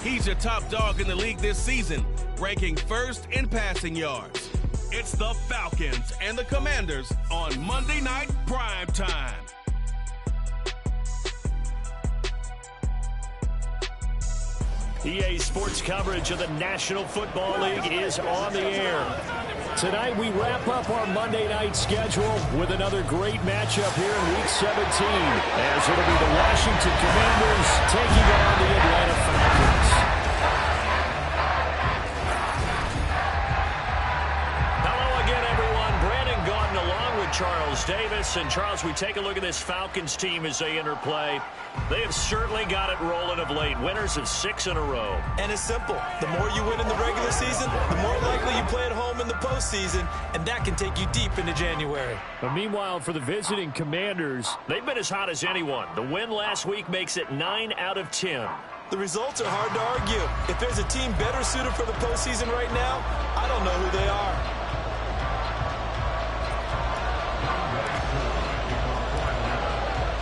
He's your top dog in the league this season, ranking first in passing yards. It's the Falcons and the Commanders on Monday Night Primetime. EA Sports coverage of the National Football League is on the air. Tonight we wrap up our Monday night schedule with another great matchup here in Week 17. As it'll be the Washington Commanders taking on the Atlanta Falcons. Hello again, everyone. Brandon Gaudin along with Charles Davis. And Charles, we take a look at this Falcons team as they enter play. They have certainly got it rolling of late. Winners of 6 in a row. And it's simple. The more you win in the regular season, the more likely you play at home in the postseason, and that can take you deep into January. But meanwhile, for the visiting Commanders, they've been as hot as anyone. The win last week makes it 9 out of 10. The results are hard to argue. If there's a team better suited for the postseason right now, I don't know who they are.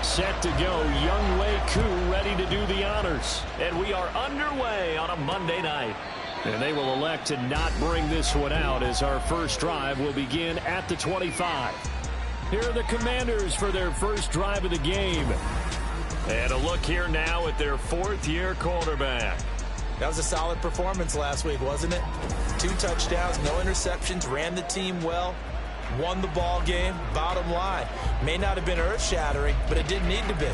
Set to go, Younghoe Koo ready to do the honors. And we are underway on a Monday night. And they will elect to not bring this one out as our first drive will begin at the 25. Here are the Commanders for their first drive of the game. And a look here now at their fourth-year quarterback. That was a solid performance last week, wasn't it? 2 touchdowns, no interceptions, ran the team well. Won the ball game. Bottom line, may not have been earth-shattering, but it didn't need to be.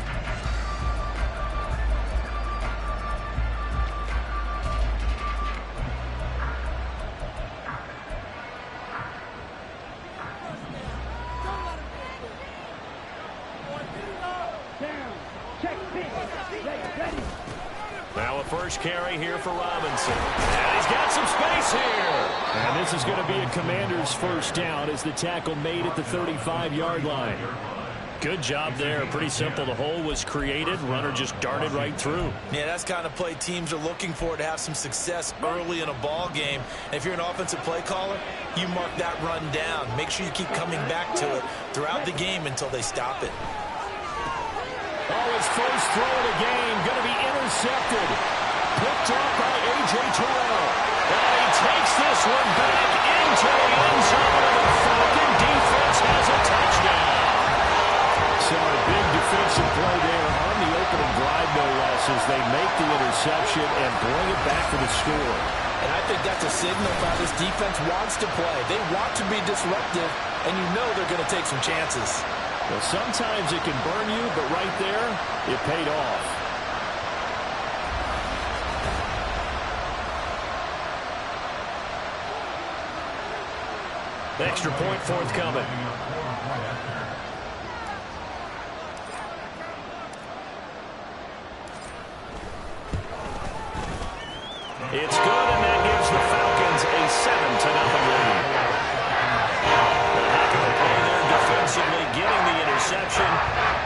Now a first carry here for Robinson. And he's got some space here. And this is going to be a Commander's first down as the tackle made at the 35-yard line. Good job there. Pretty simple. The hole was created. Runner just darted right through. Yeah, that's kind of play teams are looking for to have some success early in a ball game. And if you're an offensive play caller, you mark that run down. Make sure you keep coming back to it throughout the game until they stop it. Oh, his first throw of the game going to be intercepted. Picked up by A.J. Terrell. And he takes this one back into the end zone. The Falcon defense has a touchdown. So a big defensive play there on the opening drive, no less, as they make the interception and bring it back for the score. And I think that's a signal of how this defense wants to play. They want to be disruptive, and you know they're going to take some chances. Well, sometimes it can burn you, but right there, it paid off. Extra point forthcoming. It's good, and that gives the Falcons a 7-0 lead. Defensively getting the interception,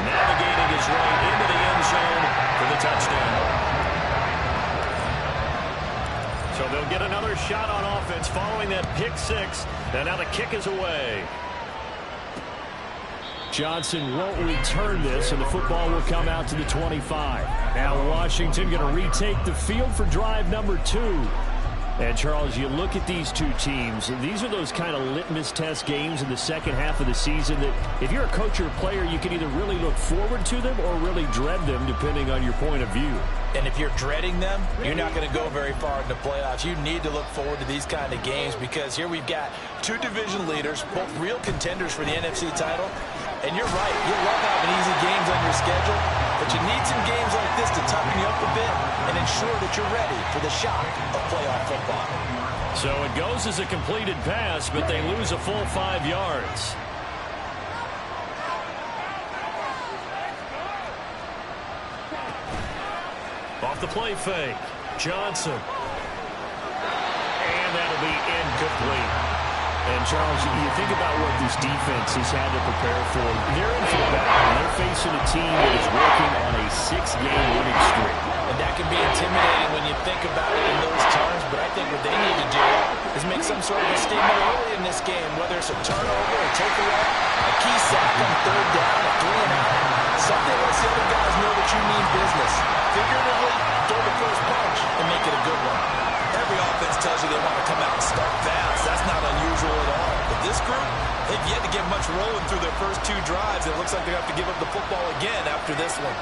navigating his way into the end zone for the touchdown. So they'll get another shot on offense following that pick 6, and now the kick is away. Johnson won't return this, and the football will come out to the 25. Now Washington going to retake the field for drive number 2. And, Charles, you look at these two teams, these are those kind of litmus test games in the second half of the season that if you're a coach or a player, you can either really look forward to them or really dread them, depending on your point of view. And if you're dreading them, you're not going to go very far in the playoffs. You need to look forward to these kind of games because here we've got 2 division leaders, both real contenders for the NFC title. And you're right, you love having easy games on your schedule, but you need some games like this to toughen you up a bit and ensure that you're ready for the shock of playoff football. So it goes as a completed pass, but they lose a full 5 yards. Off the play fake, Johnson. And that'll be incomplete. And, Charles, you think about what this defense has had to prepare for. They're in for battle. They're facing a team that is working on a 6-game winning streak. And that can be intimidating when you think about it in those terms, but I think what they need to do is make some sort of a statement early in this game, whether it's a turnover, a takeaway, a key sack on 3rd down, a 3-and-out. Something lets the other guys know that you mean business. Figuratively, throw the first punch and make it a drives. It looks like they have to give up the football again after this one.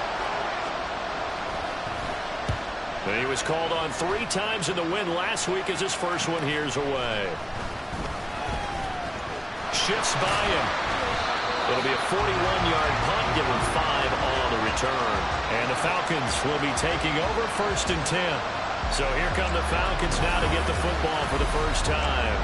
He was called on 3 times in the win last week as his first one here's away. Shifts by him. It'll be a 41-yard punt, give him 5 on the return. And the Falcons will be taking over 1st and 10. So here come the Falcons now to get the football for the first time.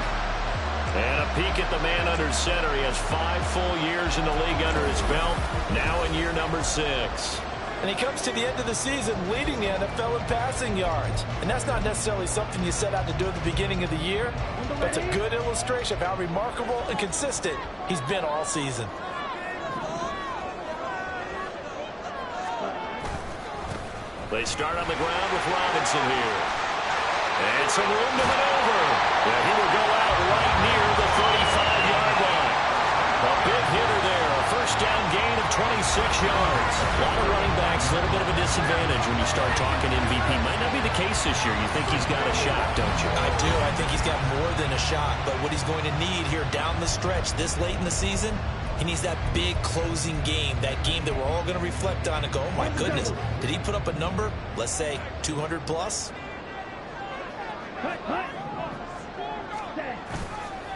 And a peek at the man under center. He has 5 full years in the league under his belt, now in year number 6. And he comes to the end of the season leading the NFL in passing yards. And that's not necessarily something you set out to do at the beginning of the year, but it's a good illustration of how remarkable and consistent he's been all season. They start on the ground with Robinson here. And some room to maneuver. Yeah, he will go out right near the 35-yard line. A big hitter there. A first down gain of 26 yards. A lot of running backs, a little bit of a disadvantage when you start talking MVP. Might not be the case this year. You think he's got a shot, don't you? I do. I think he's got more than a shot. But what he's going to need here down the stretch this late in the season, he needs that big closing game, that game that we're all going to reflect on and go, oh my goodness, did he put up a number, let's say 200 plus?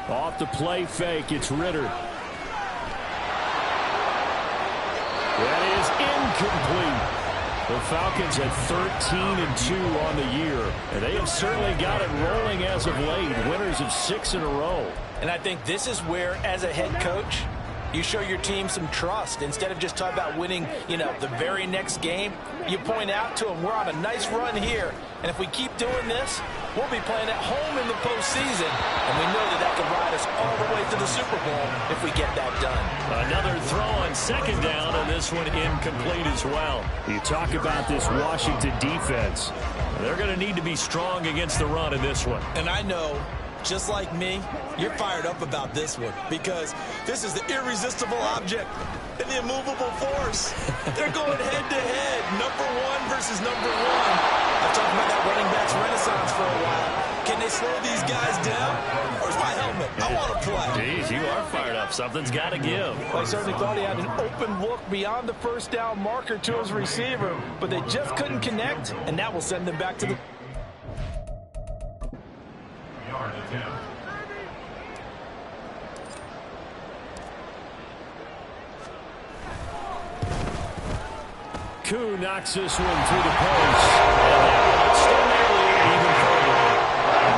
Off the play fake, it's Ritter. That is incomplete. The Falcons had 13-2 on the year, and they have certainly got it rolling as of late, winners of 6 in a row. And I think this is where, as a head coach, you show your team some trust. Instead of just talking about winning, the very next game, you point out to them, we're on a nice run here, and if we keep doing this, we'll be playing at home in the postseason, and we know that can ride us all the way to the Super Bowl if we get that done. Another throw on 2nd down, and this one incomplete as well. You talk about this Washington defense. They're going to need to be strong against the run in this one. And I know, just like me, you're fired up about this one because this is the irresistible object and the immovable force. They're going head-to-head, number 1 versus number 1. I've talked about that running backs renaissance for a while. Can they slow these guys down? Where's my helmet? I want to play. Jeez, you are fired up. Something's got to give. I certainly thought he had an open look beyond the first down marker to his receiver, but they just couldn't connect, and that will send them back to the... Koo knocks this one through the post. And that one still nearly even further.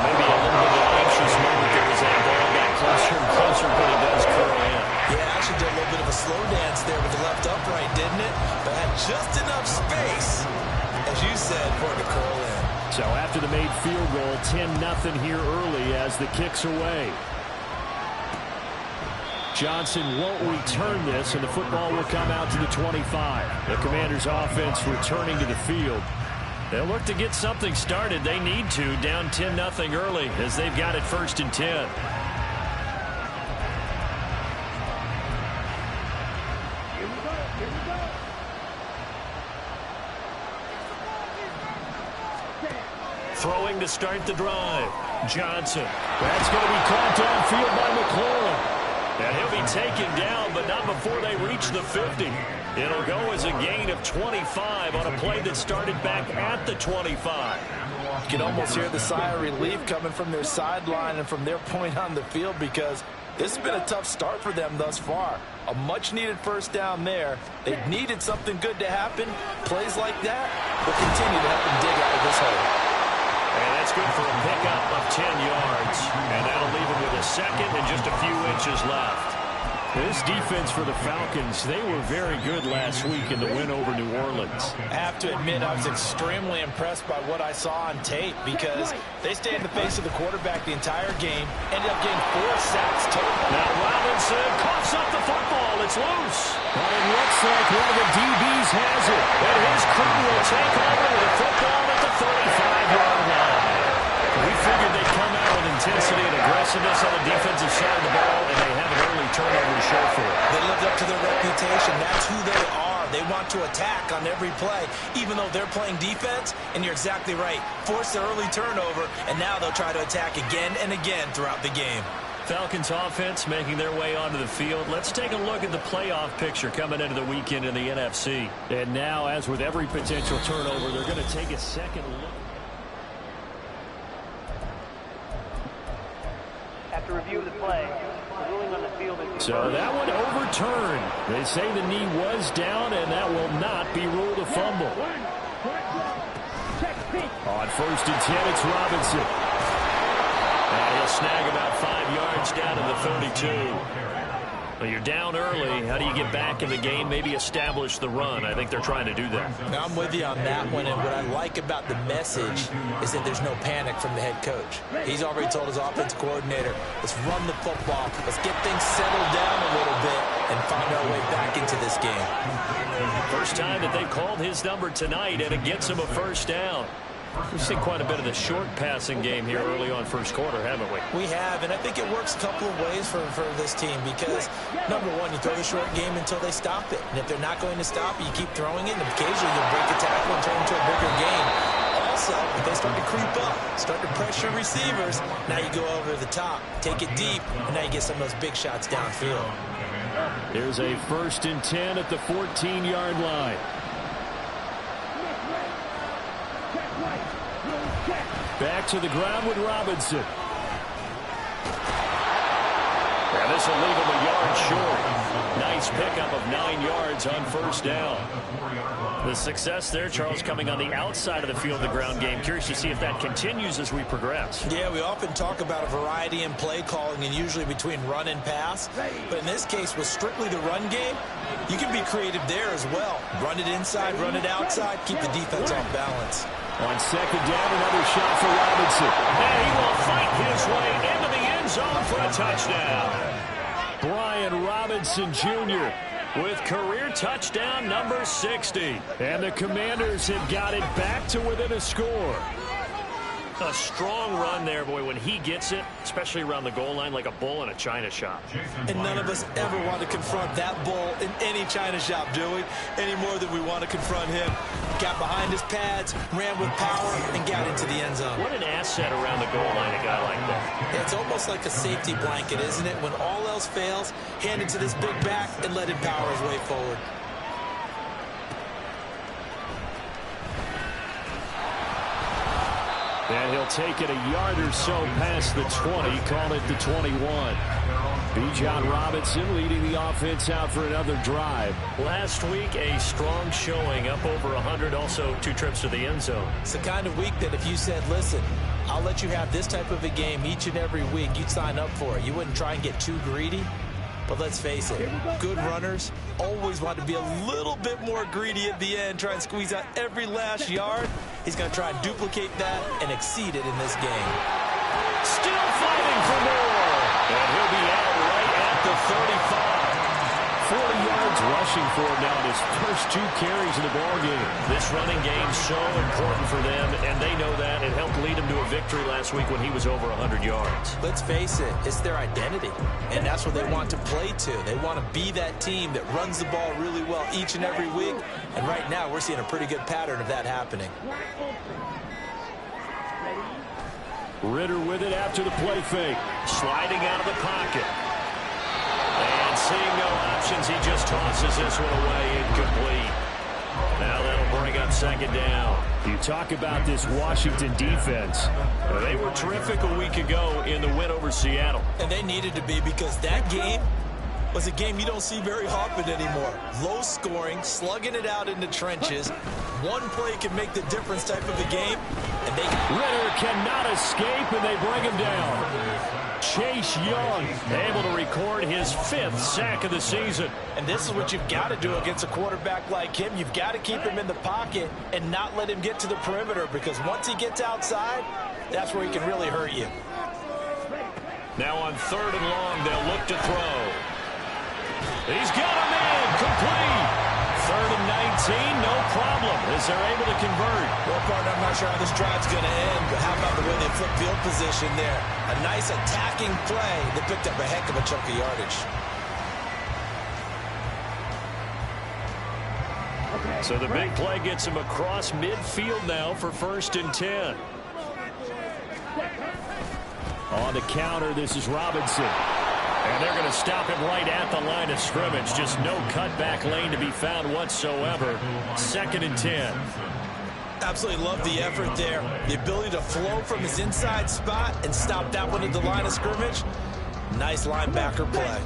Maybe a little bit of an anxious moment there as that ball got closer and closer, but it does curl in. Yeah, actually did a little bit of a slow dance there with the left upright, didn't it? But had just enough space, as you said, for it to curl in. So after the made field goal, 10-0 here early as the kick's away. Johnson won't return this, and the football will come out to the 25. The Commanders' offense returning to the field. They'll look to get something started. They need to, down 10-0 early, as they've got it 1st and 10. Throwing to start the drive. Johnson. That's going to be caught downfield by McLaurin. And he'll be taken down, but not before they reach the 50. It'll go as a gain of 25 on a play that started back at the 25. You can almost hear the sigh of relief coming from their sideline and from their point on the field because this has been a tough start for them thus far. A much-needed first down there. They needed something good to happen. Plays like that will continue to help them dig out of this hole. And that's good for a pickup of 10 yards. And that'll leave him with a second and just a few inches left. This defense for the Falcons, they were very good last week in the win over New Orleans. I have to admit, I was extremely impressed by what I saw on tape because they stayed in the face of the quarterback the entire game, ended up getting 4 sacks total. Now Robinson coughs up the football. It's loose. But it looks like one of the DBs has it. And his crew will take over with the football at the 35-yard line. We figured they'd come out with intensity and aggressiveness on the defensive side of the ball, and they have an early turnover to show for it. They lived up to their reputation. That's who they are. They want to attack on every play, even though they're playing defense. And you're exactly right. Force the early turnover, and now they'll try to attack again and again throughout the game. Falcons offense making their way onto the field. Let's take a look at the playoff picture coming into the weekend in the NFC. And now, as with every potential turnover, they're going to take a second look. After review of the play, the ruling on the field is... So that one overturned. They say the knee was down, and that will not be ruled a fumble. On 1st and 10, it's Robinson. And he'll snag about 5 yards down to the 32. Well, you're down early. How do you get back in the game? Maybe establish the run. I think they're trying to do that. Now, I'm with you on that one, and what I like about the message is that there's no panic from the head coach. He's already told his offensive coordinator, let's run the football, let's get things settled down a little bit and find our way back into this game. First time that they called his number tonight, and it gets him a first down. We've seen quite a bit of the short passing game here early on first quarter, haven't we? We have, and I think it works a couple of ways for this team because, number one, you throw the short game until they stop it. And if they're not going to stop it, you keep throwing it, and occasionally you'll break a tackle and turn into a bigger game. Also, if they start to creep up, start to pressure receivers, now you go over the top, take it deep, and now you get some of those big shots downfield. Here's a 1st and 10 at the 14-yard line. Back to the ground with Robinson. And this will leave him a yard short. Nice pickup of 9 yards on 1st down. The success there, Charles, coming on the outside of the field, the ground game. Curious to see if that continues as we progress. Yeah, we often talk about a variety in play calling and usually between run and pass. But in this case, with strictly the run game, you can be creative there as well. Run it inside, run it outside, keep the defense off balance. On 2nd down, another shot for Robinson. And he will fight his way into the end zone for a touchdown. Brian Robinson Jr. with career touchdown number 60. And the Commanders have got it back to within a score. A strong run there, boy, when he gets it, especially around the goal line, like a bull in a china shop. And none of us ever want to confront that bull in any china shop, do we? Any more than we want to confront him. Got behind his pads, ran with power, and got into the end zone. What an asset around the goal line, a guy like that. It's almost like a safety blanket, isn't it? When all else fails, hand it to this big back and let him power his way forward. And he'll take it a yard or so past the 20, call it the 21. Bijan Robinson leading the offense out for another drive. Last week, a strong showing, up over 100, also 2 trips to the end zone. It's the kind of week that if you said, listen, I'll let you have this type of a game each and every week, you'd sign up for it. You wouldn't try and get too greedy. But let's face it, good runners always want to be a little bit more greedy at the end, try and squeeze out every last yard. He's going to try and duplicate that and exceed it in this game. Still fighting for more. And he'll be out right at the 35. 40 yards rushing for him now in his first 2 carries in the ballgame. This running game so important for them, and they know that. It helped lead him to a victory last week when he was over 100 yards. Let's face it, it's their identity, and that's what they want to play to. They want to be that team that runs the ball really well each and every week, and right now we're seeing a pretty good pattern of that happening. Ritter with it after the play fake. Sliding out of the pocket. And seeing no options, he just tosses this one away, incomplete. Now that'll bring up 2nd down. You talk about this Washington defense. They were terrific a week ago in the win over Seattle. And they needed to be, because that game was a game you don't see very often anymore. Low scoring, slugging it out in the trenches. One play can make the difference type of a game. And Ritter cannot escape, and they bring him down. Chase Young able to record his 5th sack of the season. And this is what you've got to do against a quarterback like him. You've got to keep him in the pocket and not let him get to the perimeter, because once he gets outside, that's where he can really hurt you. Now on 3rd and long, they'll look to throw. He's got him in, complete. 3rd and 19, no problem, as they're able to convert. Well, partner, I'm not sure how this drive's going to end, but how about the way they flip field position there? A nice attacking play that picked up a heck of a chunk of yardage. So the big play gets him across midfield now for 1st and 10. On the counter, this is Robinson. And they're going to stop him right at the line of scrimmage. Just no cutback lane to be found whatsoever. 2nd and 10. Absolutely love the effort there. The ability to flow from his inside spot and stop that one at the line of scrimmage. Nice linebacker play.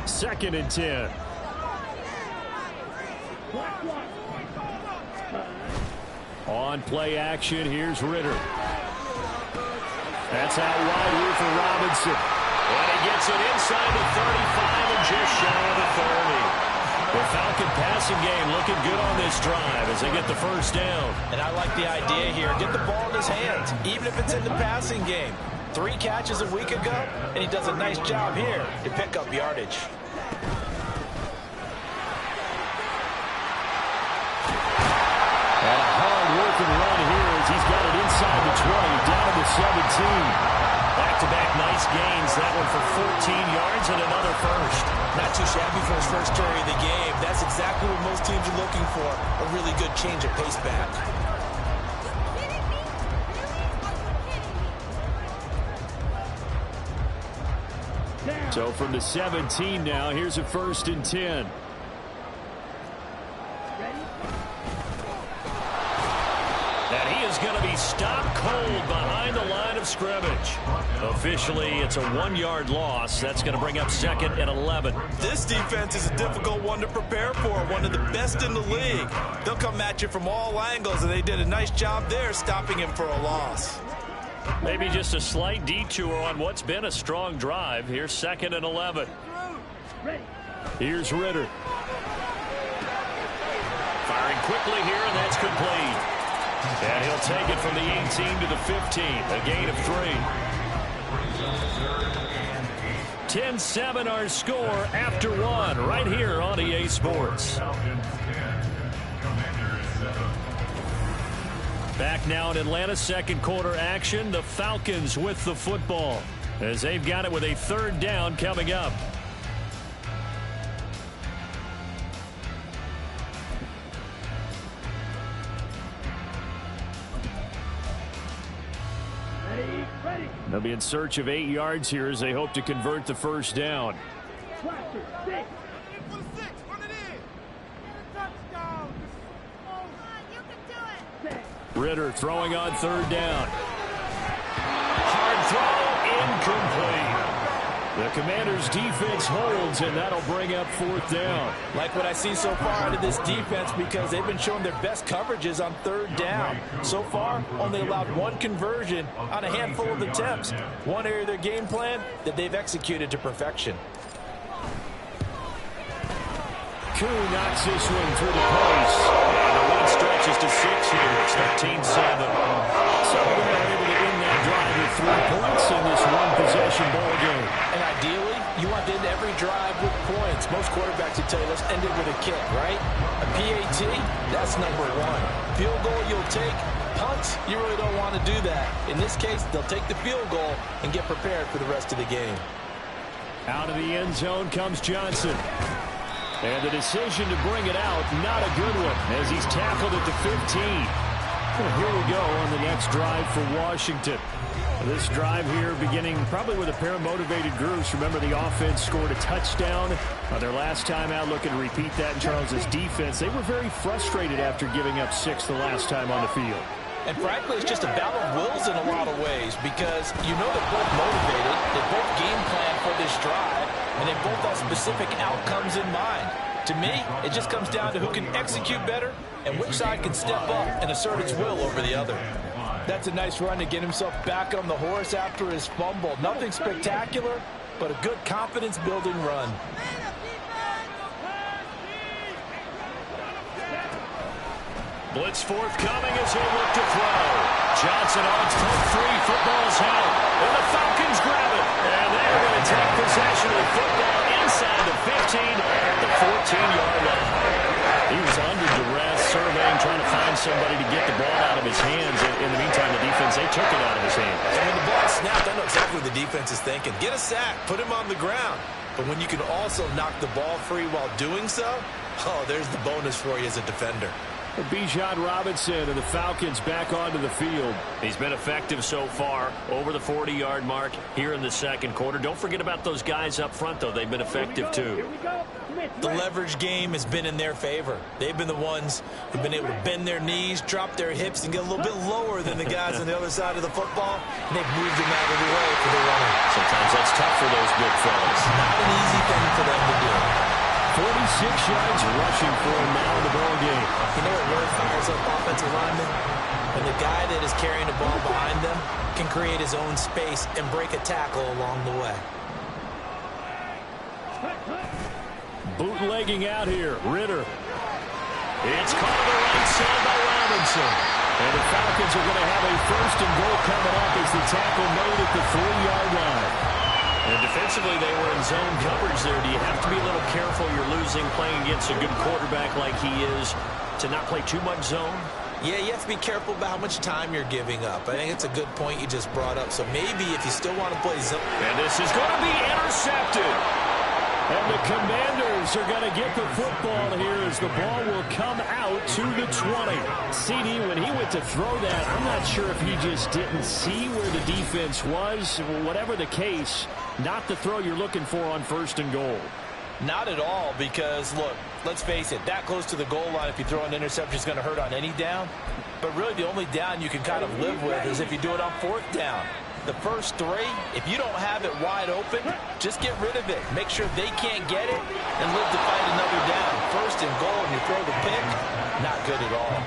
2nd and 10. On play action, here's Ritter. That's out wide here for Robinson. And he gets it inside the 35 and just shy of the 30. The Falcon passing game looking good on this drive as they get the first down. And I like the idea here. Get the ball in his hands, even if it's in the passing game. 3 catches a week ago, and he does a nice job here to pick up yardage. And a hard-working run here as he's got it inside the 20, down to the 17. Back-to-back nice gains. That one for 14 yards and another first. Not too shabby for his first carry of the game. That's exactly what most teams are looking for. A really good change of pace back. So from the 17 now, here's a 1st and 10. And he is going to be stopped cold behind the line of scrimmage. Officially, it's a 1-yard loss. That's going to bring up 2nd and 11. This defense is a difficult one to prepare for, one of the best in the league. They'll come at you from all angles, and they did a nice job there stopping him for a loss. Maybe just a slight detour on what's been a strong drive. Here's 2nd and 11. Here's Ritter. Firing quickly here, and that's complete. And he'll take it from the 18 to the 15, a gain of 3. 10-7 our score after 1 right here on EA Sports. Back now in Atlanta, 2nd quarter action. The Falcons with the football as they've got it with a 3rd down coming up. They'll be in search of 8 yards here as they hope to convert the first down. Ritter throwing on 3rd down. Hard throw, incomplete. The Commanders' defense holds, and that'll bring up 4th down. Like what I see so far out of this defense because they've been showing their best coverages on 3rd down. So far, only allowed 1 conversion on a handful of attempts. One area of their game plan that they've executed to perfection. Koo knocks this one through the post. And the lead stretches to 6 here. It's 13-7. So they're able to end that drive with 3 points in this one-possession ball game. And ideally, you want to end every drive with points. Most quarterbacks would tell you, let's end it with a kick, right? A PAT, that's number 1. Field goal you'll take. Punts, you really don't want to do that. In this case, they'll take the field goal and get prepared for the rest of the game. Out of the end zone comes Johnson. And the decision to bring it out, not a good one, as he's tackled at the 15. Well, here we go on the next drive for Washington. This drive here beginning probably with a pair of motivated groups. Remember, the offense scored a touchdown on their last time out. Looking to repeat that in Charles's defense. They were very frustrated after giving up 6 the last time on the field. And frankly, it's just a battle of wills in a lot of ways because you know they're both motivated, they both game plan for this drive, and they both have specific outcomes in mind. To me, it just comes down to who can execute better and which side can step up and assert its will over the other. That's a nice run to get himself back on the horse after his fumble. Nothing spectacular, but a good confidence-building run. Blitz forthcoming as they look to throw. Johnson on front 3. Football's held. And the Falcons grab it. And they're going to take possession of the football inside the 15 at the 14-yard line. He was under duress, surveying, trying to find somebody to get the ball out of his hands. In the meantime, the defense, they took it out of his hands. And when the ball snapped, I know exactly what the defense is thinking. Get a sack, put him on the ground. But when you can also knock the ball free while doing so, oh, there's the bonus for you as a defender. Bijan Robinson and the Falcons back onto the field. He's been effective so far, over the 40-yard mark here in the second quarter. Don't forget about those guys up front, though. They've been effective, too. The leverage game has been in their favor. They've been the ones who've been able to bend their knees, drop their hips, and get a little bit lower than the guys on the other side of the football, and they've moved them out of the way for the running. Sometimes that's tough for those big fellas. Not an easy thing for them to do. 46 yards rushing for him now in the ball game. You know what really fires up offensive linemen? When the guy that is carrying the ball behind them can create his own space and break a tackle along the way. Bootlegging out here, Ritter. It's caught to the right side by Robinson. And the Falcons are going to have a first and goal coming up as the tackle made at the 3-yard line. And defensively, they were in zone coverage there. Do you have to be a little careful? You're losing playing against a good quarterback like he is to not play too much zone? Yeah, you have to be careful about how much time you're giving up. I think it's a good point you just brought up. So maybe if you still want to play zone. And this is going to be intercepted. And the Commanders are going to get the football here as the ball will come out to the 20. CD, when he went to throw that, I'm not sure if he just didn't see where the defense was. Whatever the case, not the throw you're looking for on first and goal. Not at all, because, look, let's face it, that close to the goal line, if you throw an interception, is going to hurt on any down. But really, the only down you can kind of live with is if you do it on fourth down. The first three, if you don't have it wide open, just get rid of it. Make sure they can't get it and live to fight another down. First and goal, and you throw the pick, not good at all.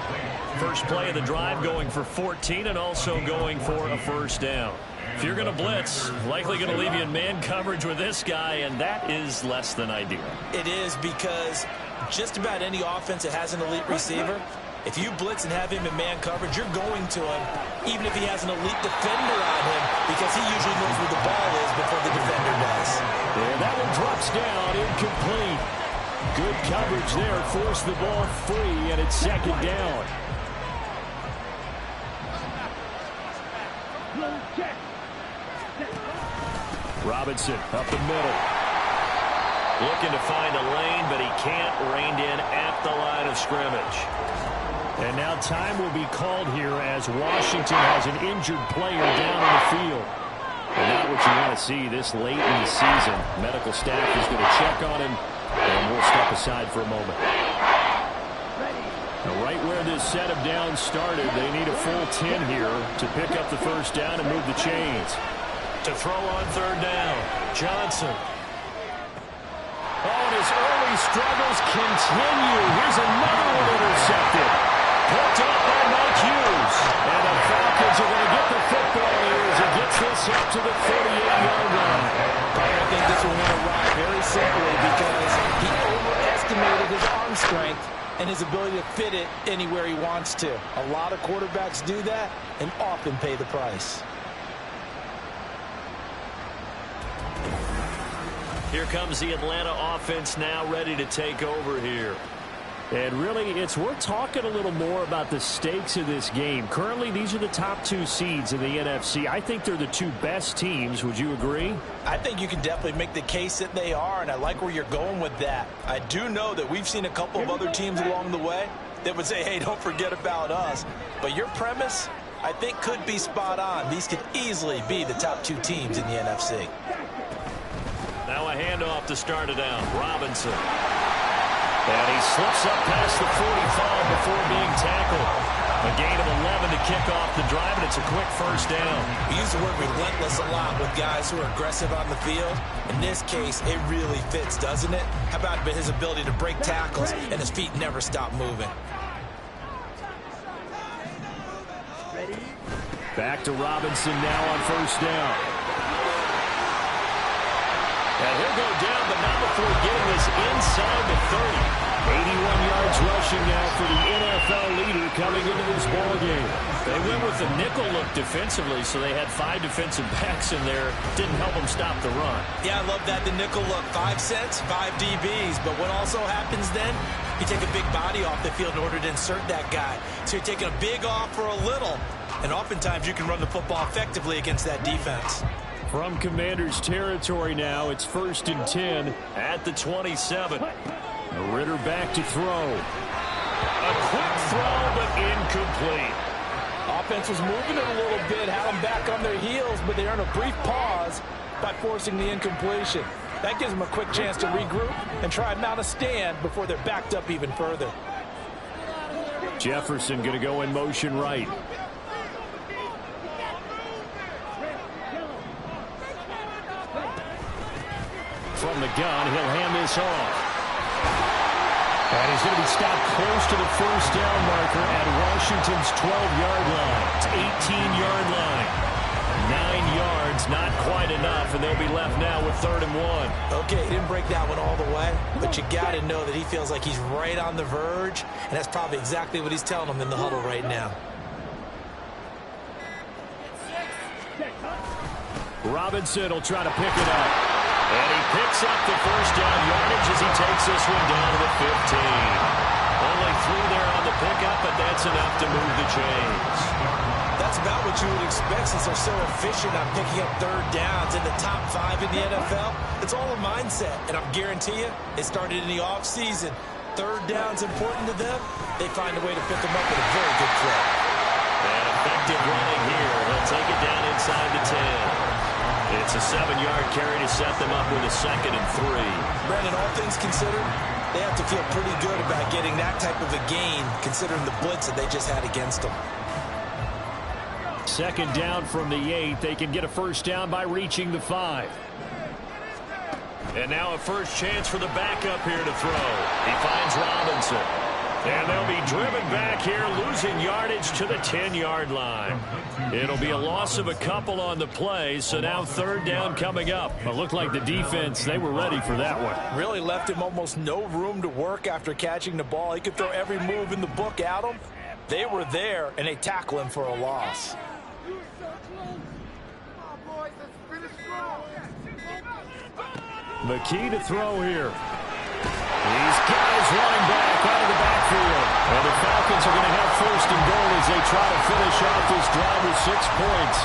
First play of the drive going for 14 and also going for a first down. If you're going to blitz, likely going to leave you in man coverage with this guy, and that is less than ideal. It is, because just about any offense that has an elite receiver, if you blitz and have him in man coverage, you're going to him, even if he has an elite defender on him, because he usually knows where the ball is before the defender does. And that one drops down, incomplete. Good coverage there, forced the ball free, and it's second down. Robinson up the middle. Looking to find a lane, but he can't. Reined in at the line of scrimmage. And now time will be called here as Washington has an injured player down on the field. And not what you want to see this late in the season. Medical staff is going to check on him, and we'll step aside for a moment. Now, right where this set of downs started, they need a full 10 here to pick up the first down and move the chains. To throw on third down, Johnson. Oh, and his early struggles continue. Here's another one intercepted. Picked up by Mike Hughes. And the Falcons are going to get the football here as he gets this up to the 38-yard line. I think this will win a ride very simply because he overestimated his arm strength and his ability to fit it anywhere he wants to. A lot of quarterbacks do that and often pay the price. Here comes the Atlanta offense now ready to take over here. And really, it's worth talking a little more about the stakes of this game. Currently, these are the top two seeds in the NFC. I think they're the two best teams. Would you agree? I think you can definitely make the case that they are, and I like where you're going with that. I do know that we've seen a couple of other teams along the way that would say, hey, don't forget about us. But your premise, I think, could be spot on. These could easily be the top two teams in the NFC. Now a handoff to start it out. Robinson. And he slips up past the 45 before being tackled. A gain of 11 to kick off the drive, and it's a quick first down. We use the word relentless a lot with guys who are aggressive on the field. In this case, it really fits, doesn't it? How about his ability to break tackles and his feet never stop moving? Back to Robinson now on first down. And he'll go down, but not before getting this inside the 30. 81 yards rushing now for the NFL leader coming into this ball game. They went with the nickel look defensively, so they had 5 defensive backs in there. Didn't help them stop the run. Yeah, I love that, the nickel look. 5 cents, 5 DBs. But what also happens then, you take a big body off the field in order to insert that guy. So you're taking a big off for a little. And oftentimes you can run the football effectively against that defense. From Commanders territory now, it's first and 10 at the 27. Ritter back to throw. A quick throw, but incomplete. Offense was moving it a little bit, had them back on their heels, but they earned a brief pause by forcing the incompletion. That gives them a quick chance to regroup and try and mount a stand before they're backed up even further. Jefferson going to go in motion right. From the gun, he'll hand this off. And he's going to be stopped close to the first down marker at Washington's 12-yard line. It's 18-yard line. 9 yards, not quite enough, and they'll be left now with 3rd and 1. Okay, he didn't break that one all the way, but you got to know that he feels like he's right on the verge, and that's probably exactly what he's telling them in the huddle right now. Robinson will try to pick it up. And he picks up the first down yardage as he takes this one down to the 15. Only 3 there on the pickup, but that's enough to move the chains. That's about what you would expect since they're so efficient on picking up 3rd downs in the top 5 in the NFL. It's all a mindset, and I guarantee you, it started in the offseason. 3rd down's important to them. They find a way to pick them up with a very good throw. And effective running here. They'll take it down inside the 10. It's a 7-yard carry to set them up with a 2nd and 3. Brandon, all things considered, they have to feel pretty good about getting that type of a gain considering the blitz that they just had against them. 2nd down from the 8. They can get a first down by reaching the 5. And now a first chance for the backup here to throw. He finds Robinson. And they'll be driven back here, losing yardage to the 10-yard line. It'll be a loss of a couple on the play, so now 3rd down coming up. It looked like the defense, they were ready for that one. Really left him almost no room to work after catching the ball. He could throw every move in the book at him. They were there, and they tackle him for a loss. McKee to throw here. These guys running back out of the backfield. And the Falcons are going to have 1st and goal as they try to finish off this drive with 6 points.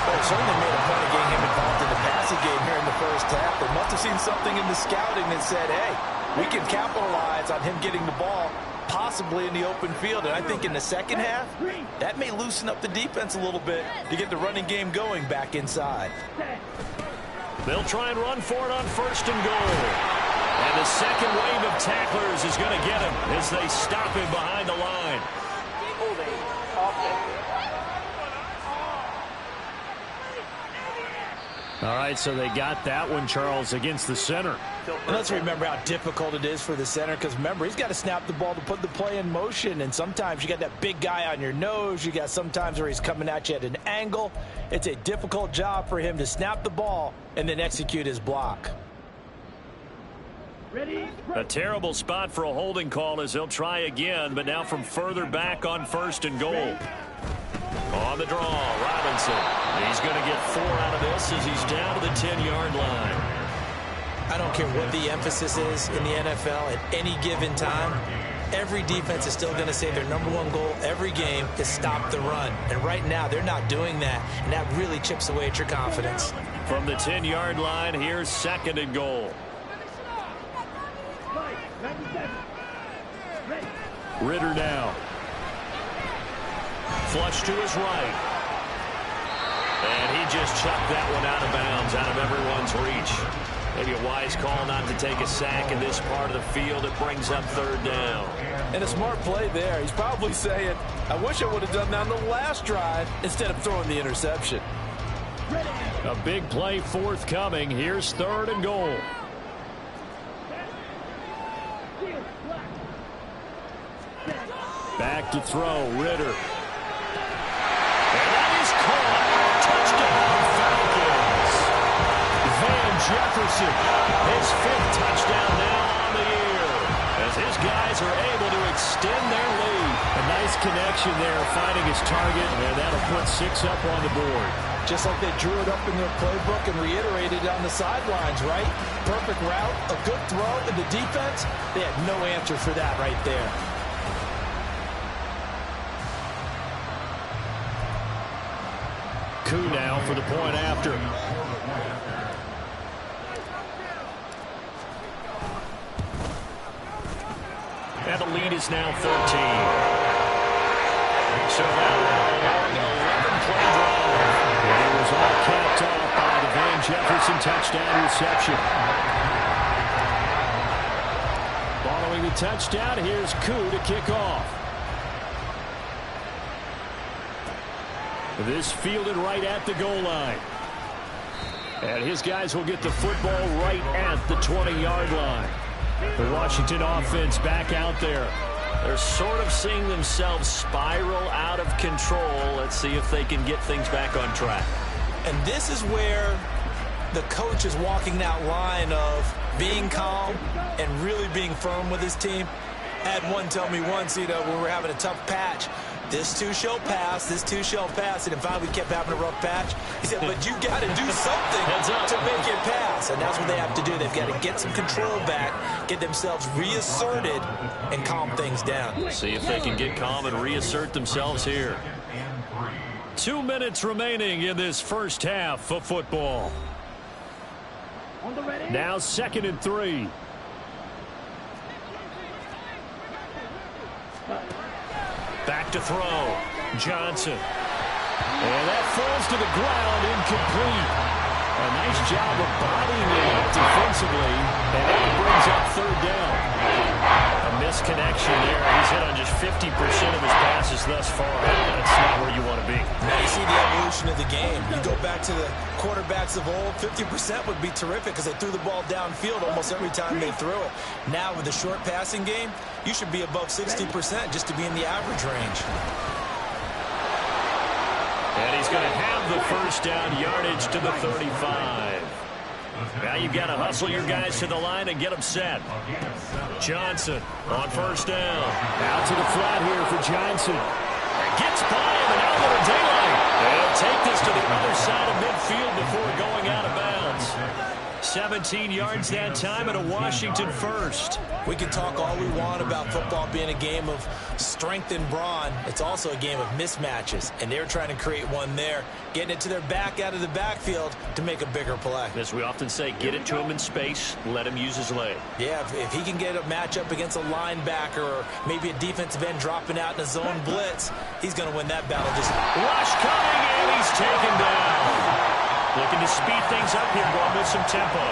Well, it certainly made a point of getting him involved in the passing game here in the first half. They must have seen something in the scouting that said, hey, we can capitalize on him getting the ball possibly in the open field. And I think in the second half, that may loosen up the defense a little bit to get the running game going back inside. They'll try and run for it on 1st and goal. And the second wave of tacklers is going to get him as they stop him behind the line. All right, so they got that one, Charles, against the center. And let's remember how difficult it is for the center, because remember, he's got to snap the ball to put the play in motion, and sometimes you got that big guy on your nose. You got sometimes where he's coming at you at an angle. It's a difficult job for him to snap the ball and then execute his block. A terrible spot for a holding call as they'll try again, but now from further back on 1st and goal. On the draw, Robinson. He's going to get 4 out of this as he's down to the 10-yard line. I don't care what the emphasis is in the NFL at any given time. Every defense is still going to say their #1 goal every game is stop the run. And right now, they're not doing that, and that really chips away at your confidence. From the 10-yard line, here's 2nd and goal. Ritter now. Flush to his right. And he just chucked that one out of bounds, out of everyone's reach. Maybe a wise call not to take a sack in this part of the field. It brings up 3rd down. And a smart play there. He's probably saying, I wish I would have done that on the last drive instead of throwing the interception. A big play forthcoming. Here's 3rd and goal. Back to throw, Ritter. And that is caught. Touchdown, Falcons. Van Jefferson, his 5th touchdown now on the year, as his guys are able to extend their lead. A nice connection there, finding his target, and that'll put 6 up on the board. Just like they drew it up in their playbook and reiterated on the sidelines, right? Perfect route, a good throw, and the defense, they had no answer for that right there. Coup now for the point after. And the lead is now 13. So now we're along 11-play drive. And it was all capped off by the Van Jefferson touchdown reception. Following the touchdown, here's Koo to kick off. This fielded right at the goal line. And his guys will get the football right at the 20-yard line. The Washington offense back out there. They're sort of seeing themselves spiral out of control. Let's see if they can get things back on track. And this is where the coach is walking that line of being calm and really being firm with his team. I had one tell me once, when we were having a tough patch, this too shall pass, this too shall pass. And finally we kept having a rough patch. He said, but you got to do something to make it pass. And that's what they have to do. They've got to get some control back, get themselves reasserted, and calm things down. See if they can get calm and reassert themselves here. 2 minutes remaining in this first half of football. Now 2nd and 3. Back to throw. Johnson. And that falls to the ground, incomplete. A nice job of bodying it up defensively. And that brings up 3rd down. A misconnection there. He's hit on just 50% of his passes thus far. That's not where you want to be. Now you see the evolution of the game. You go back to the quarterbacks of old, 50% would be terrific because they threw the ball downfield almost every time they threw it. Now with the short passing game, you should be above 60% just to be in the average range. And he's going to have the first down, yardage to the 35. Now you've got to hustle your guys to the line and get them set. Johnson on 1st down. Out to the flat here for Johnson. Gets by him and out of daylight. They'll take this to the other side of midfield before going out of bounds. 17 yards that time and a Washington first. We can talk all we want about football being a game of strength and brawn. It's also a game of mismatches, and they're trying to create one there, getting it to their back out of the backfield to make a bigger play. As we often say, get it to him in space, let him use his leg. Yeah, if he can get a matchup against a linebacker or maybe a defensive end dropping out in a zone blitz, he's going to win that battle. Just rush coming, and he's taken down. Looking to speed things up here, going with some tempo.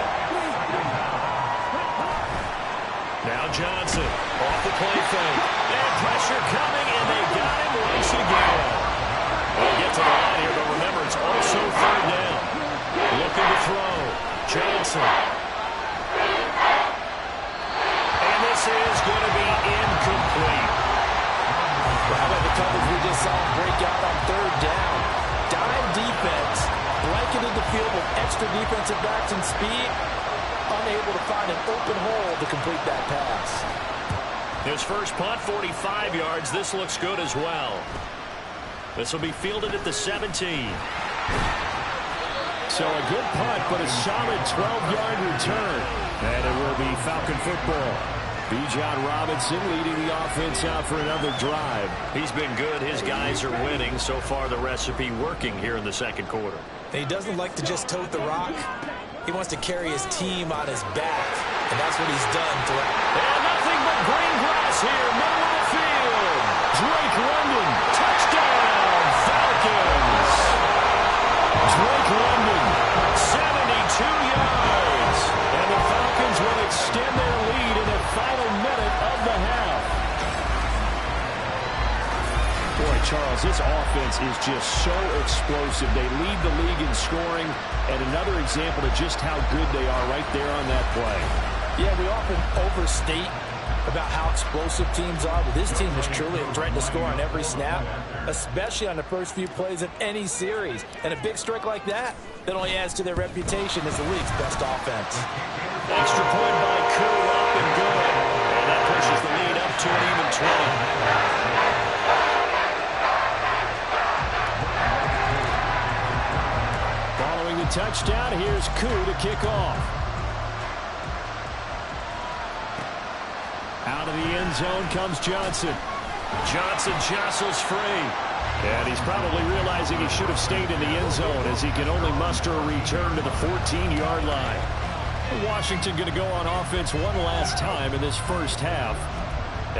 Now Johnson off the play fake. And pressure coming, and they got him once again. We'll get to the line here, but remember, it's also 3rd down. Looking to throw. Johnson. And this is going to be incomplete. How about the coverage we just saw break out on 3rd down? Dime defense. Blanketed the field with extra defensive backs and speed, unable to find an open hole to complete that pass. His first punt, 45 yards. This looks good as well. This will be fielded at the 17. So a good punt, but a solid 12-yard return. And it will be Falcon football. Bijan Robinson leading the offense out for another drive. He's been good. His guys are winning. So far, the recipe working here in the 2nd quarter. He doesn't like to just tote the rock. He wants to carry his team on his back, and that's what he's done throughout. And nothing but green grass here, middle of the field. Drake London, touchdown, Falcons. Drake London, 72 yards. And the Falcons will extend their lead in the final minute of the half. Boy, Charles, this offense is just so explosive. They lead the league in scoring, and another example of just how good they are right there on that play. Yeah, we often overstate about how explosive teams are, but this team is truly a threat to score on every snap, especially on the first few plays of any series. And a big strike like that only adds to their reputation as the league's best offense. Extra point by Koo, up and good. And that pushes the lead up to an even 20. Touchdown. Here's Koo to kick off. Out of the end zone comes Johnson. Johnson jostles free. And he's probably realizing he should have stayed in the end zone as he can only muster a return to the 14-yard line. Washington going to go on offense one last time in this first half.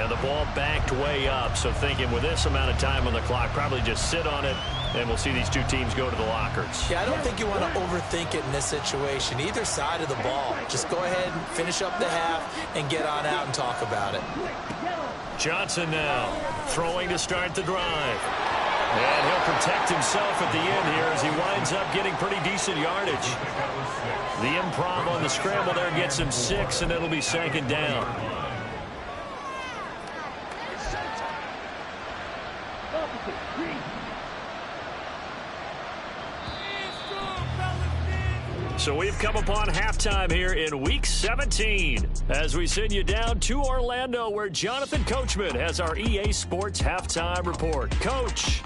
And the ball backed way up, so thinking with this amount of time on the clock, probably just sit on it, and we'll see these two teams go to the lockers. Yeah, I don't think you want to overthink it in this situation. Either side of the ball. Just go ahead and finish up the half and get on out and talk about it. Johnson now throwing to start the drive. And he'll protect himself at the end here as he winds up getting pretty decent yardage. The improv on the scramble there gets him 6, and it'll be second down. So we've come upon halftime here in Week 17 as we send you down to Orlando where Jonathan Coachman has our EA Sports Halftime Report. Coach.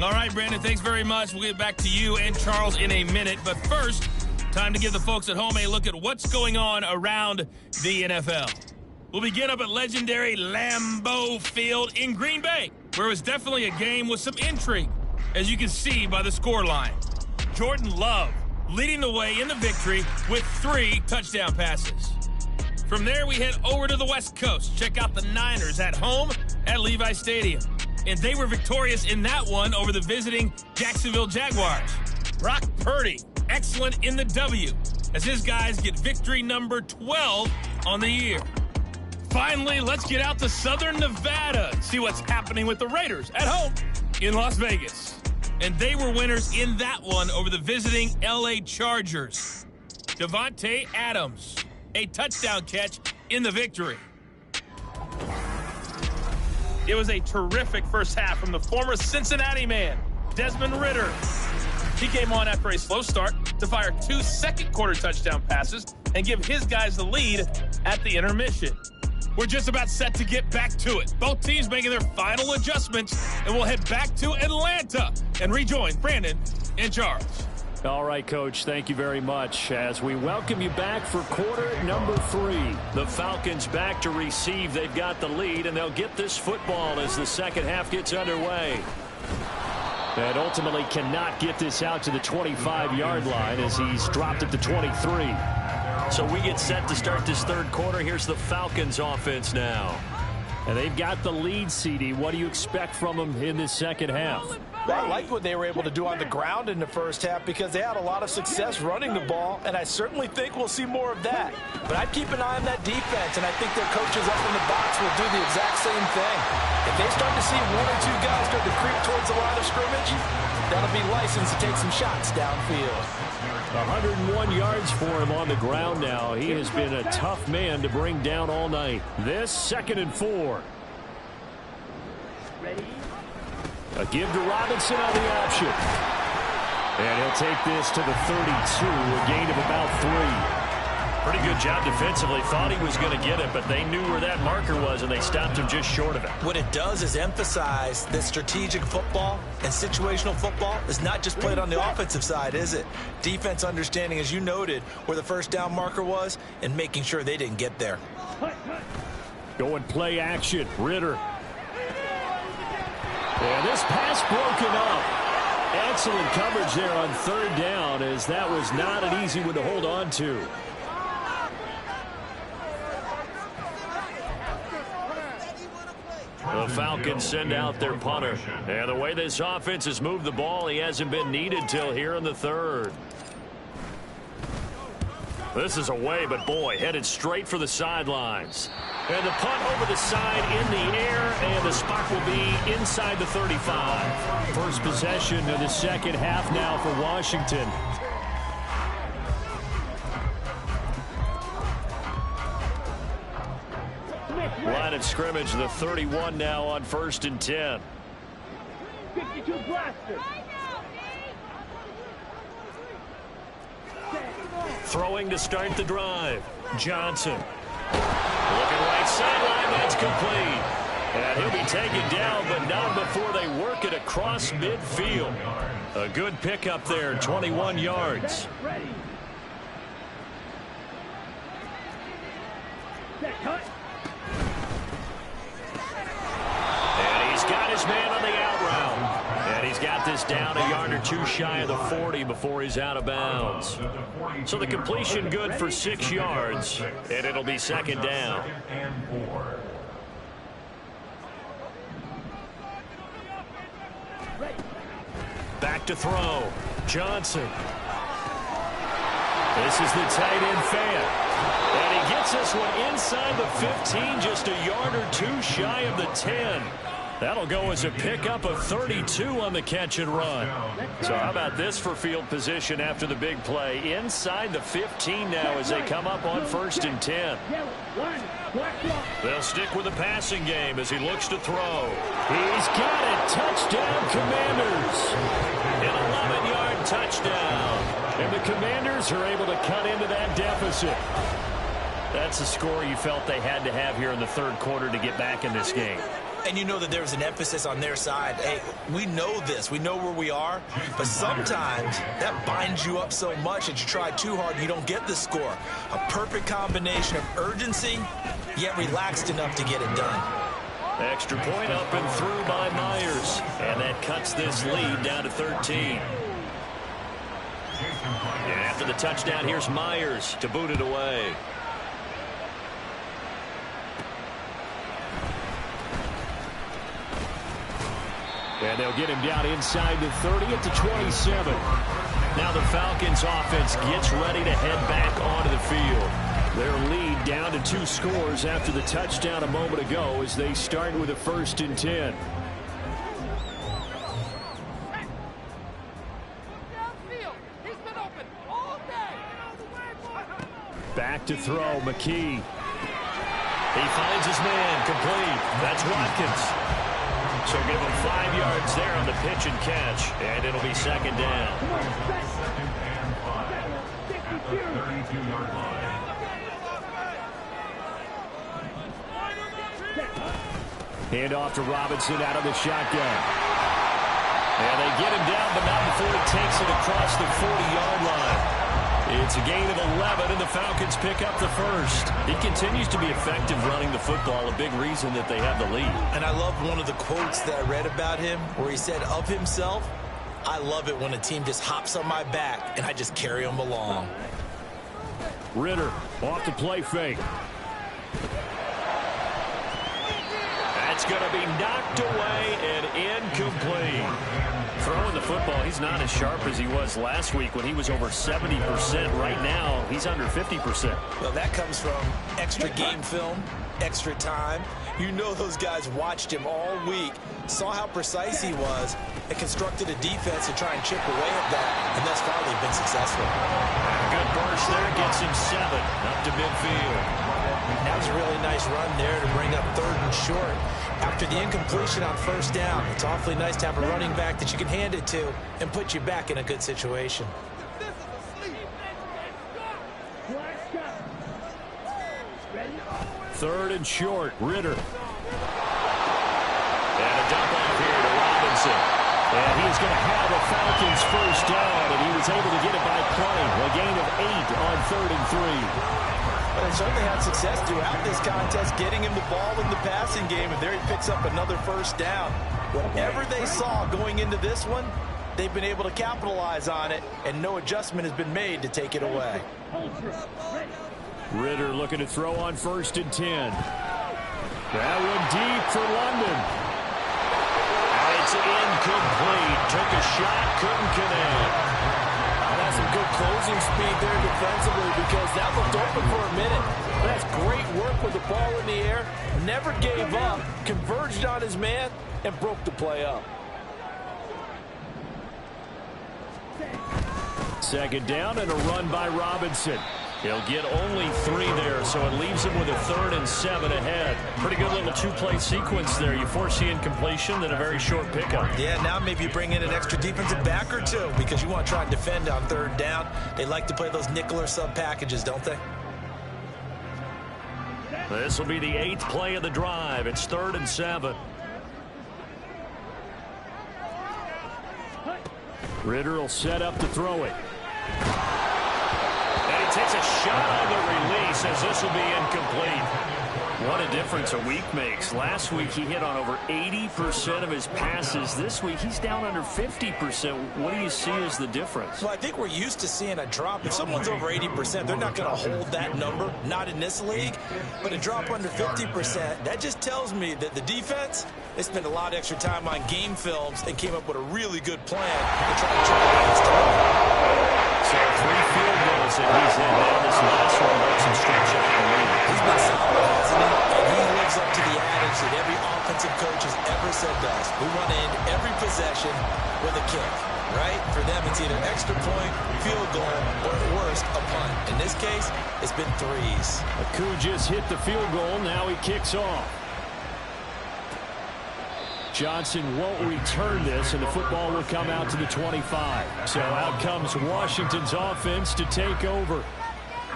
All right, Brandon, thanks very much. We'll get back to you and Charles in a minute. But first, time to give the folks at home a look at what's going on around the NFL. We'll begin up at legendary Lambeau Field in Green Bay, where it was definitely a game with some intrigue, as you can see by the scoreline. Jordan Love leading the way in the victory with 3 touchdown passes. From there, we head over to the West Coast. Check out the Niners at home at Levi Stadium. And they were victorious in that one over the visiting Jacksonville Jaguars. Brock Purdy, excellent in the W, as his guys get victory number 12 on the year. Finally, let's get out to Southern Nevada and see what's happening with the Raiders at home in Las Vegas. And they were winners in that one over the visiting L.A. Chargers. Devontae Adams, a touchdown catch in the victory. It was a terrific first half from the former Cincinnati man, Desmond Ridder. He came on after a slow start to fire 2 second-quarter touchdown passes and give his guys the lead at the intermission. We're just about set to get back to it. Both teams making their final adjustments, and we'll head back to Atlanta and rejoin Brandon and Charles. All right, Coach, thank you very much. As we welcome you back for quarter number 3. The Falcons back to receive. They've got the lead, and they'll get this football as the second half gets underway. And ultimately cannot get this out to the 25-yard line as he's dropped at the 23. So we get set to start this third quarter. Here's the Falcons offense now. And they've got the lead, CD. What do you expect from them in this second half? Well, I like what they were able to do on the ground in the first half because they had a lot of success running the ball, and I certainly think we'll see more of that. But I'd keep an eye on that defense, and I think their coaches up in the box will do the exact same thing. If they start to see 1 or 2 guys start to creep towards the line of scrimmage, that'll be licensed to take some shots downfield. 101 yards for him on the ground now. He has been a tough man to bring down all night. This 2nd and 4. A give to Robinson on the option. And he'll take this to the 32, a gain of about 3. Pretty good job defensively. Thought he was going to get it, but they knew where that marker was, and they stopped him just short of it. What it does is emphasize that strategic football and situational football is not just played on the offensive side, is it? Defense understanding, as you noted, where the first down marker was and making sure they didn't get there. Going play action. Ridder. And this pass broken up. Excellent coverage there on 3rd down, as that was not an easy one to hold on to. The Falcons send out their punter. And the way this offense has moved the ball, he hasn't been needed till here in the 3rd. This is away, but boy, headed straight for the sidelines. And the punt over the side in the air, and the spot will be inside the 35. First possession of the second half now for Washington. Line of scrimmage, the 31 now on 1st and 10. 52 blaster. Throwing to start the drive. Johnson. Looking right sideline, that's complete. And he'll be taken down, but not before they work it across midfield. A good pickup there, 21 yards. And he's got his man on the out route. And he's got this down a yard or 2 shy of the 40 before he's out of bounds. So the completion good for 6 yards, and it'll be second down. to throw. Johnson. This is the tight end fan. And he gets this one inside the 15, just a yard or two shy of the 10. That'll go as a pickup of 32 on the catch and run. So how about this for field position after the big play? Inside the 15 now as they come up on 1st and 10. They'll stick with the passing game as he looks to throw. He's got it. Touchdown, Commanders. An 11-yard touchdown. And the Commanders are able to cut into that deficit. That's a score you felt they had to have here in the third quarter to get back in this game. And you know that there was an emphasis on their side. Hey, we know this. We know where we are. But sometimes that binds you up so much that you try too hard and you don't get the score. A perfect combination of urgency, yet relaxed enough to get it done. Extra point up and through by Myers. And that cuts this lead down to 13. And after the touchdown, here's Myers to boot it away. And they'll get him down inside the 30 at the 27. Now the Falcons offense gets ready to head back onto the field. Their lead down to 2 scores after the touchdown a moment ago as they start with a 1st and 10. Back to throw, McKee. He finds his man, complete. That's Watkins. So give him 5 yards there on the pitch and catch, and it'll be 2nd down. Hand off to Robinson out of the shotgun. And they get him down, but not before he takes it across the 40-yard line. It's a gain of 11, and the Falcons pick up the first. He continues to be effective running the football, a big reason that they have the lead. And I love one of the quotes that I read about him where he said of himself, I love it when a team just hops on my back and I just carry them along. Ritter off the play fake. That's going to be knocked away and incomplete. Throwing the football, he's not as sharp as he was last week when he was over 70%. Right now, he's under 50%. Well, that comes from extra game film, extra time. You know those guys watched him all week, saw how precise he was, and constructed a defense to try and chip away at that, and thus far they've been successful. Good burst there, gets him 7 up to midfield. That was a really nice run there to bring up 3rd and short. After the incompletion on 1st down, it's awfully nice to have a running back that you can hand it to and put you back in a good situation. 3rd and short, Ritter. And a dump off here to Robinson. And he's going to have a Falcons first down, and he was able to get it by play. A gain of 8 on 3rd and 3. But they certainly had success throughout this contest, getting him the ball in the passing game, and there he picks up another first down. Whatever they saw going into this one, they've been able to capitalize on it, and no adjustment has been made to take it away. Ritter looking to throw on 1st and 10. That one deep for London. It's incomplete. Took a shot, couldn't connect. That's some good closing speed there defensively because that looked open for a minute. That's great work with the ball in the air. Never gave up, converged on his man, and broke the play up. 2nd down and a run by Robinson. He'll get only 3 there, so it leaves him with a 3rd and 7 ahead. Pretty good little 2-play sequence there. You force the incompletion, then a very short pickup. Yeah, now maybe you bring in an extra defensive back or 2 because you want to try and defend on 3rd down. They like to play those nickel or sub packages, don't they? This will be the 8th play of the drive. It's 3rd and 7. Ritter will set up to throw it. And he takes a shot on the release as this will be incomplete. What a difference a week makes. Last week he hit on over 80% of his passes. This week he's down under 50%. What do you see as the difference? Well, I think we're used to seeing a drop. If someone's over 80%, they're not going to hold that number, not in this league. But a drop under 50%, that just tells me that the defense They spent a lot of extra time on game films and came up with a really good plan to try to track this time. So 3 field goals that he's in now. This last one lets him stretch out the lead. He's been solid, hasn't he? And he lives up to the adage that every offensive coach has ever said to us. We want to end every possession with a kick, right? For them, it's either extra point, field goal, or at worst, a punt. In this case, it's been 3s. Aku just hit the field goal. Now he kicks off. Johnson won't return this, and the football will come out to the 25. So out comes Washington's offense to take over.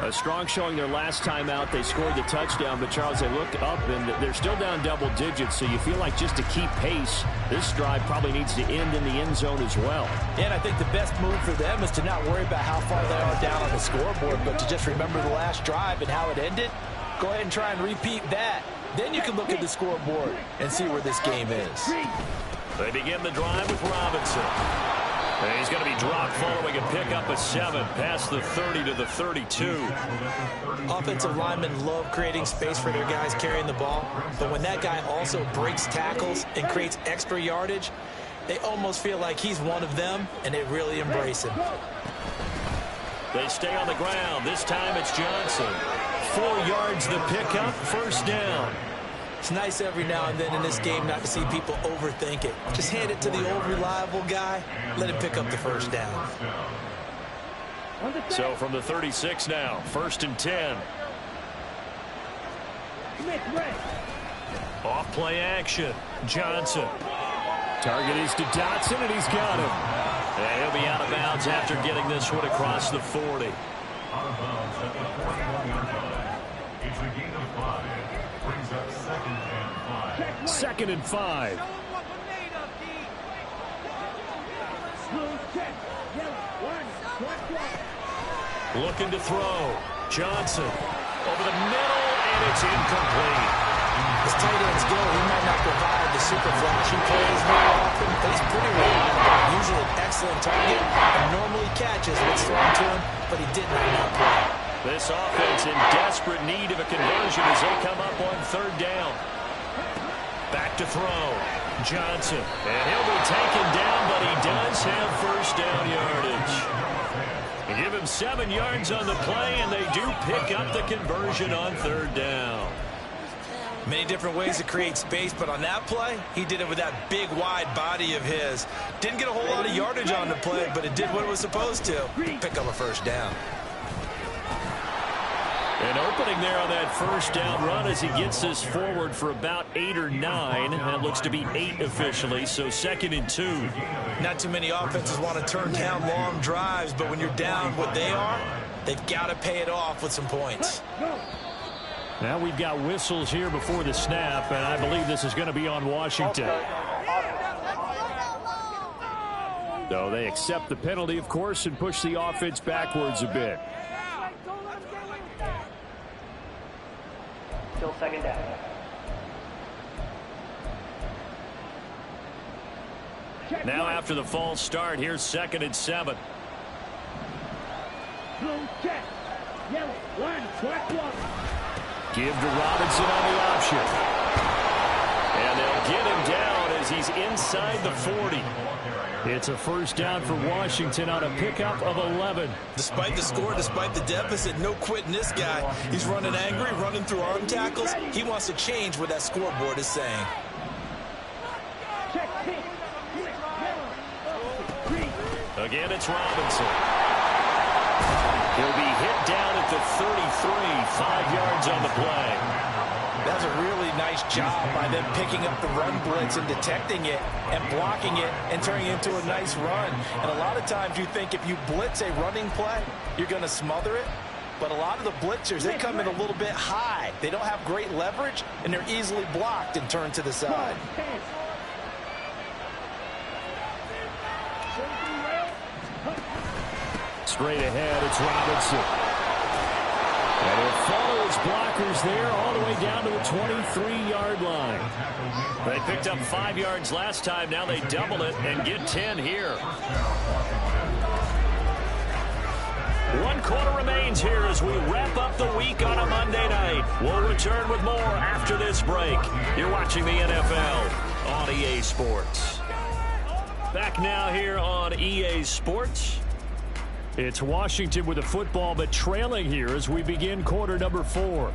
A strong showing their last time out. They scored the touchdown, but Charles, they look up, and they're still down double digits, so you feel like just to keep pace, this drive probably needs to end in the end zone as well. And I think the best move for them is to not worry about how far they are down on the scoreboard, but to just remember the last drive and how it ended. Go ahead and try and repeat that. Then you can look at the scoreboard and see where this game is. They begin the drive with Robinson. And he's going to be dropped following a pickup of 7 past the 30 to the 32. Offensive linemen love creating space for their guys carrying the ball, but when that guy also breaks tackles and creates extra yardage, they almost feel like he's one of them, and they really embrace him. They stay on the ground. This time it's Johnson. 4 yards the pickup, first down. It's nice every now and then in this game not to see people overthink it. Just hand it to the old reliable guy. Let him pick up the first down. So from the 36 now, 1st and 10. Off play action. Johnson. Target is to Dotson, and he's got him. And he'll be out of bounds after getting this one across the 40. Second and 5. Looking to throw. Johnson over the middle, and it's incomplete. As tight ends go, he might not provide the super flashy plays very often, but he's pretty reliable. Usually an excellent target and normally catches what's thrown to him, but he did not on that play. This offense in desperate need of a conversion as they come up on 3rd down. Back to throw. Johnson. And he'll be taken down, but he does have first down yardage. Give him 7 yards on the play, and they do pick up the conversion on 3rd down. Many different ways to create space, but on that play, he did it with that big, wide body of his. Didn't get a whole lot of yardage on the play, but it did what it was supposed to. Pick up a first down. An opening there on that first down run as he gets this forward for about 8 or 9. That looks to be 8 officially, so 2nd and 2. Not too many offenses want to turn down long drives, but when you're down what they are, they've got to pay it off with some points. Now we've got whistles here before the snap, and I believe this is going to be on Washington. So they accept the penalty, of course, and push the offense backwards a bit. Still 2nd down. Now after the false start, here's 2nd and 7. Give to Robinson on the option. And they'll get him down as he's inside the 40. It's a first down for Washington on a pickup of 11. Despite the score, despite the deficit, no quitting this guy. He's running angry, running through arm tackles. He wants to change what that scoreboard is saying. Again, it's Robinson. He'll be hit down at the 33, 5 yards on the play. That was a really nice job by them picking up the run blitz and detecting it and blocking it and turning it into a nice run. And a lot of times you think if you blitz a running play, you're going to smother it. But a lot of the blitzers, they come in a little bit high. They don't have great leverage, and they're easily blocked and turned to the side. Straight ahead, it's Robinson. And he'll follow his blockers there all the way down to the 23-yard line. They picked up 5 yards last time. Now they double it and get 10 here. 1 quarter remains here as we wrap up the week on a Monday night. We'll return with more after this break. You're watching the NFL on EA Sports. Back now here on EA Sports. It's Washington with the football, but trailing here as we begin quarter number 4.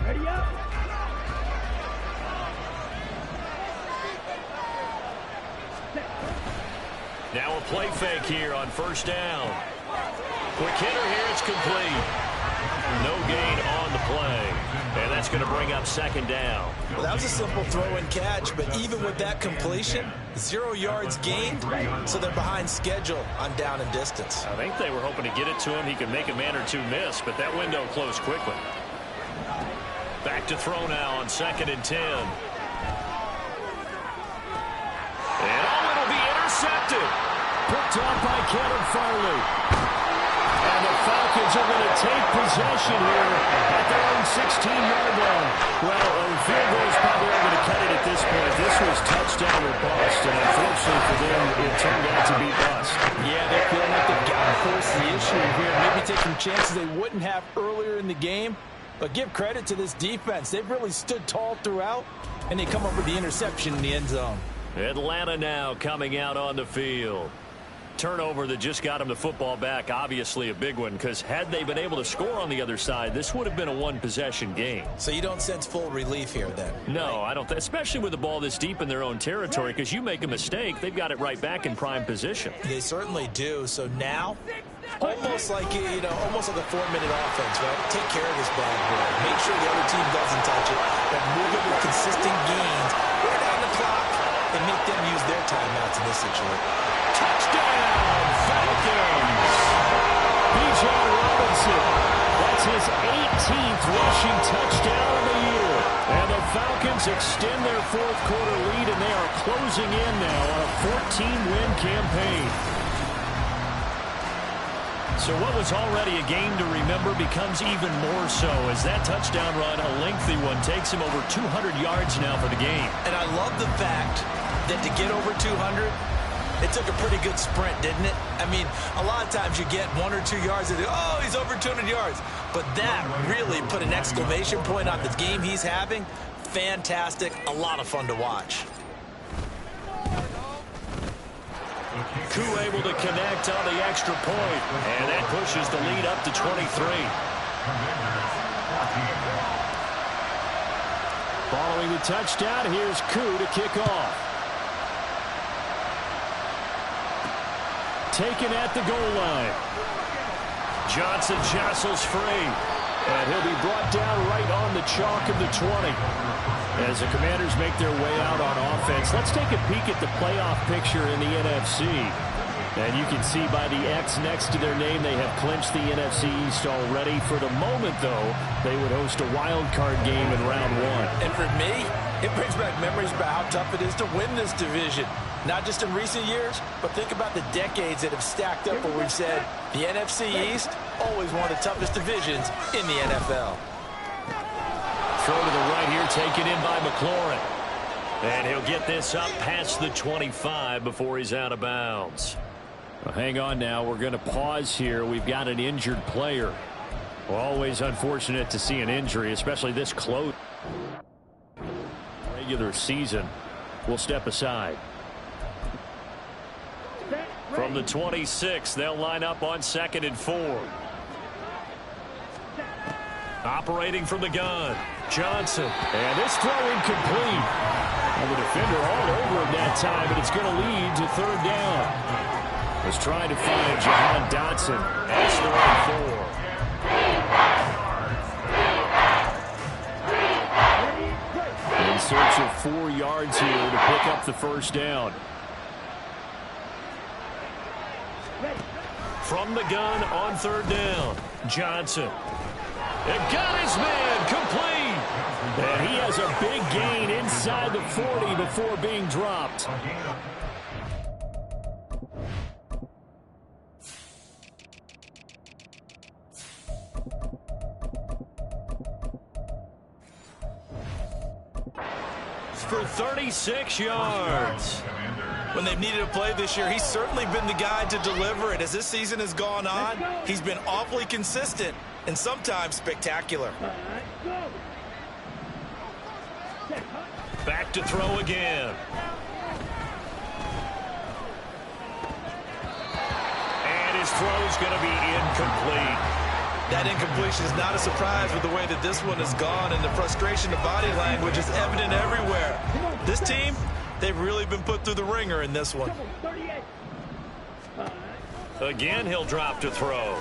Ready up. Now a play fake here on first down. Quick hitter here, it's complete. No gain on the play. And that's going to bring up second down. Well, that was a simple throw and catch, but even with that completion, 0 yards gained, so they're behind schedule on down and distance. I think they were hoping to get it to him. He could make a man or two miss, but that window closed quickly. Back to throw now on 2nd and 10. And it'll be intercepted. Picked off by Kevin Farley. And the Falcons are going to take possession here at their own 16-yard line. Well, the field goal is probably not going to cut it at this point. This was touchdown or bust, and unfortunately for them, it turned out to be bust. Yeah, they're feeling like they've got to force the issue here. Maybe taking chances they wouldn't have earlier in the game. But give credit to this defense. They've really stood tall throughout, and they come up with the interception in the end zone. Atlanta now coming out on the field. Turnover that just got them the football back, obviously a big one, because had they been able to score on the other side, this would have been a one-possession game. So you don't sense full relief here then? No, I don't, especially with the ball this deep in their own territory, because you make a mistake, they've got it right back in prime position. They certainly do. So now, almost like, almost like a 4-minute offense, right? Take care of this bad boy. Make sure the other team doesn't touch it, but move it with consistent gains. Wear down the clock and make them use their timeouts in this situation. Touchdown, Falcons! B.J. Robinson. That's his 18th rushing touchdown of the year. And the Falcons extend their fourth quarter lead, and they are closing in now on a 14-win campaign. So what was already a game to remember becomes even more so as that touchdown run, a lengthy one, takes him over 200 yards now for the game. And I love the fact that to get over 200, it took a pretty good sprint, didn't it? I mean, a lot of times you get 1 or 2 yards and oh, he's over 200 yards. But that really put an exclamation point on the game he's having. Fantastic. A lot of fun to watch. Koo able to connect on the extra point. And that pushes the lead up to 23. Following the touchdown, here's Koo to kick off. Taken at the goal line. Johnson jostles free. And he'll be brought down right on the chalk of the 20. As the Commanders make their way out on offense, let's take a peek at the playoff picture in the NFC. And you can see by the X next to their name, they have clinched the NFC East already. For the moment, though, they would host a wild card game in round 1. And for me, it brings back memories about how tough it is to win this division. Not just in recent years, but think about the decades that have stacked up where we've said the NFC East, always one of the toughest divisions in the NFL. Throw to the right here, taken in by McLaurin. And he'll get this up past the 25 before he's out of bounds. Well, hang on now. We're going to pause here. We've got an injured player. Well, always unfortunate to see an injury, especially this close. Regular season. We'll step aside. From the 26, they'll line up on 2nd and 4. Operating from the gun, Johnson. And this throw incomplete. And the defender all over him that time, but it's going to lead to 3rd down. Was trying to find Jahan Dotson. That's the 4. In search of 4 yards here to pick up the 1st down. From the gun on 3rd down, Johnson. And got his man complete. And he has a big gain inside the 40 before being dropped. For 36 yards. When they've needed a play this year, he's certainly been the guy to deliver it. As this season has gone on, he's been awfully consistent and sometimes spectacular. to throw again. And his throw's going to be incomplete. That incompletion is not a surprise with the way that this one has gone, and the frustration, the body language is evident everywhere. This team, they've really been put through the ringer in this one. Again, he'll drop to throw.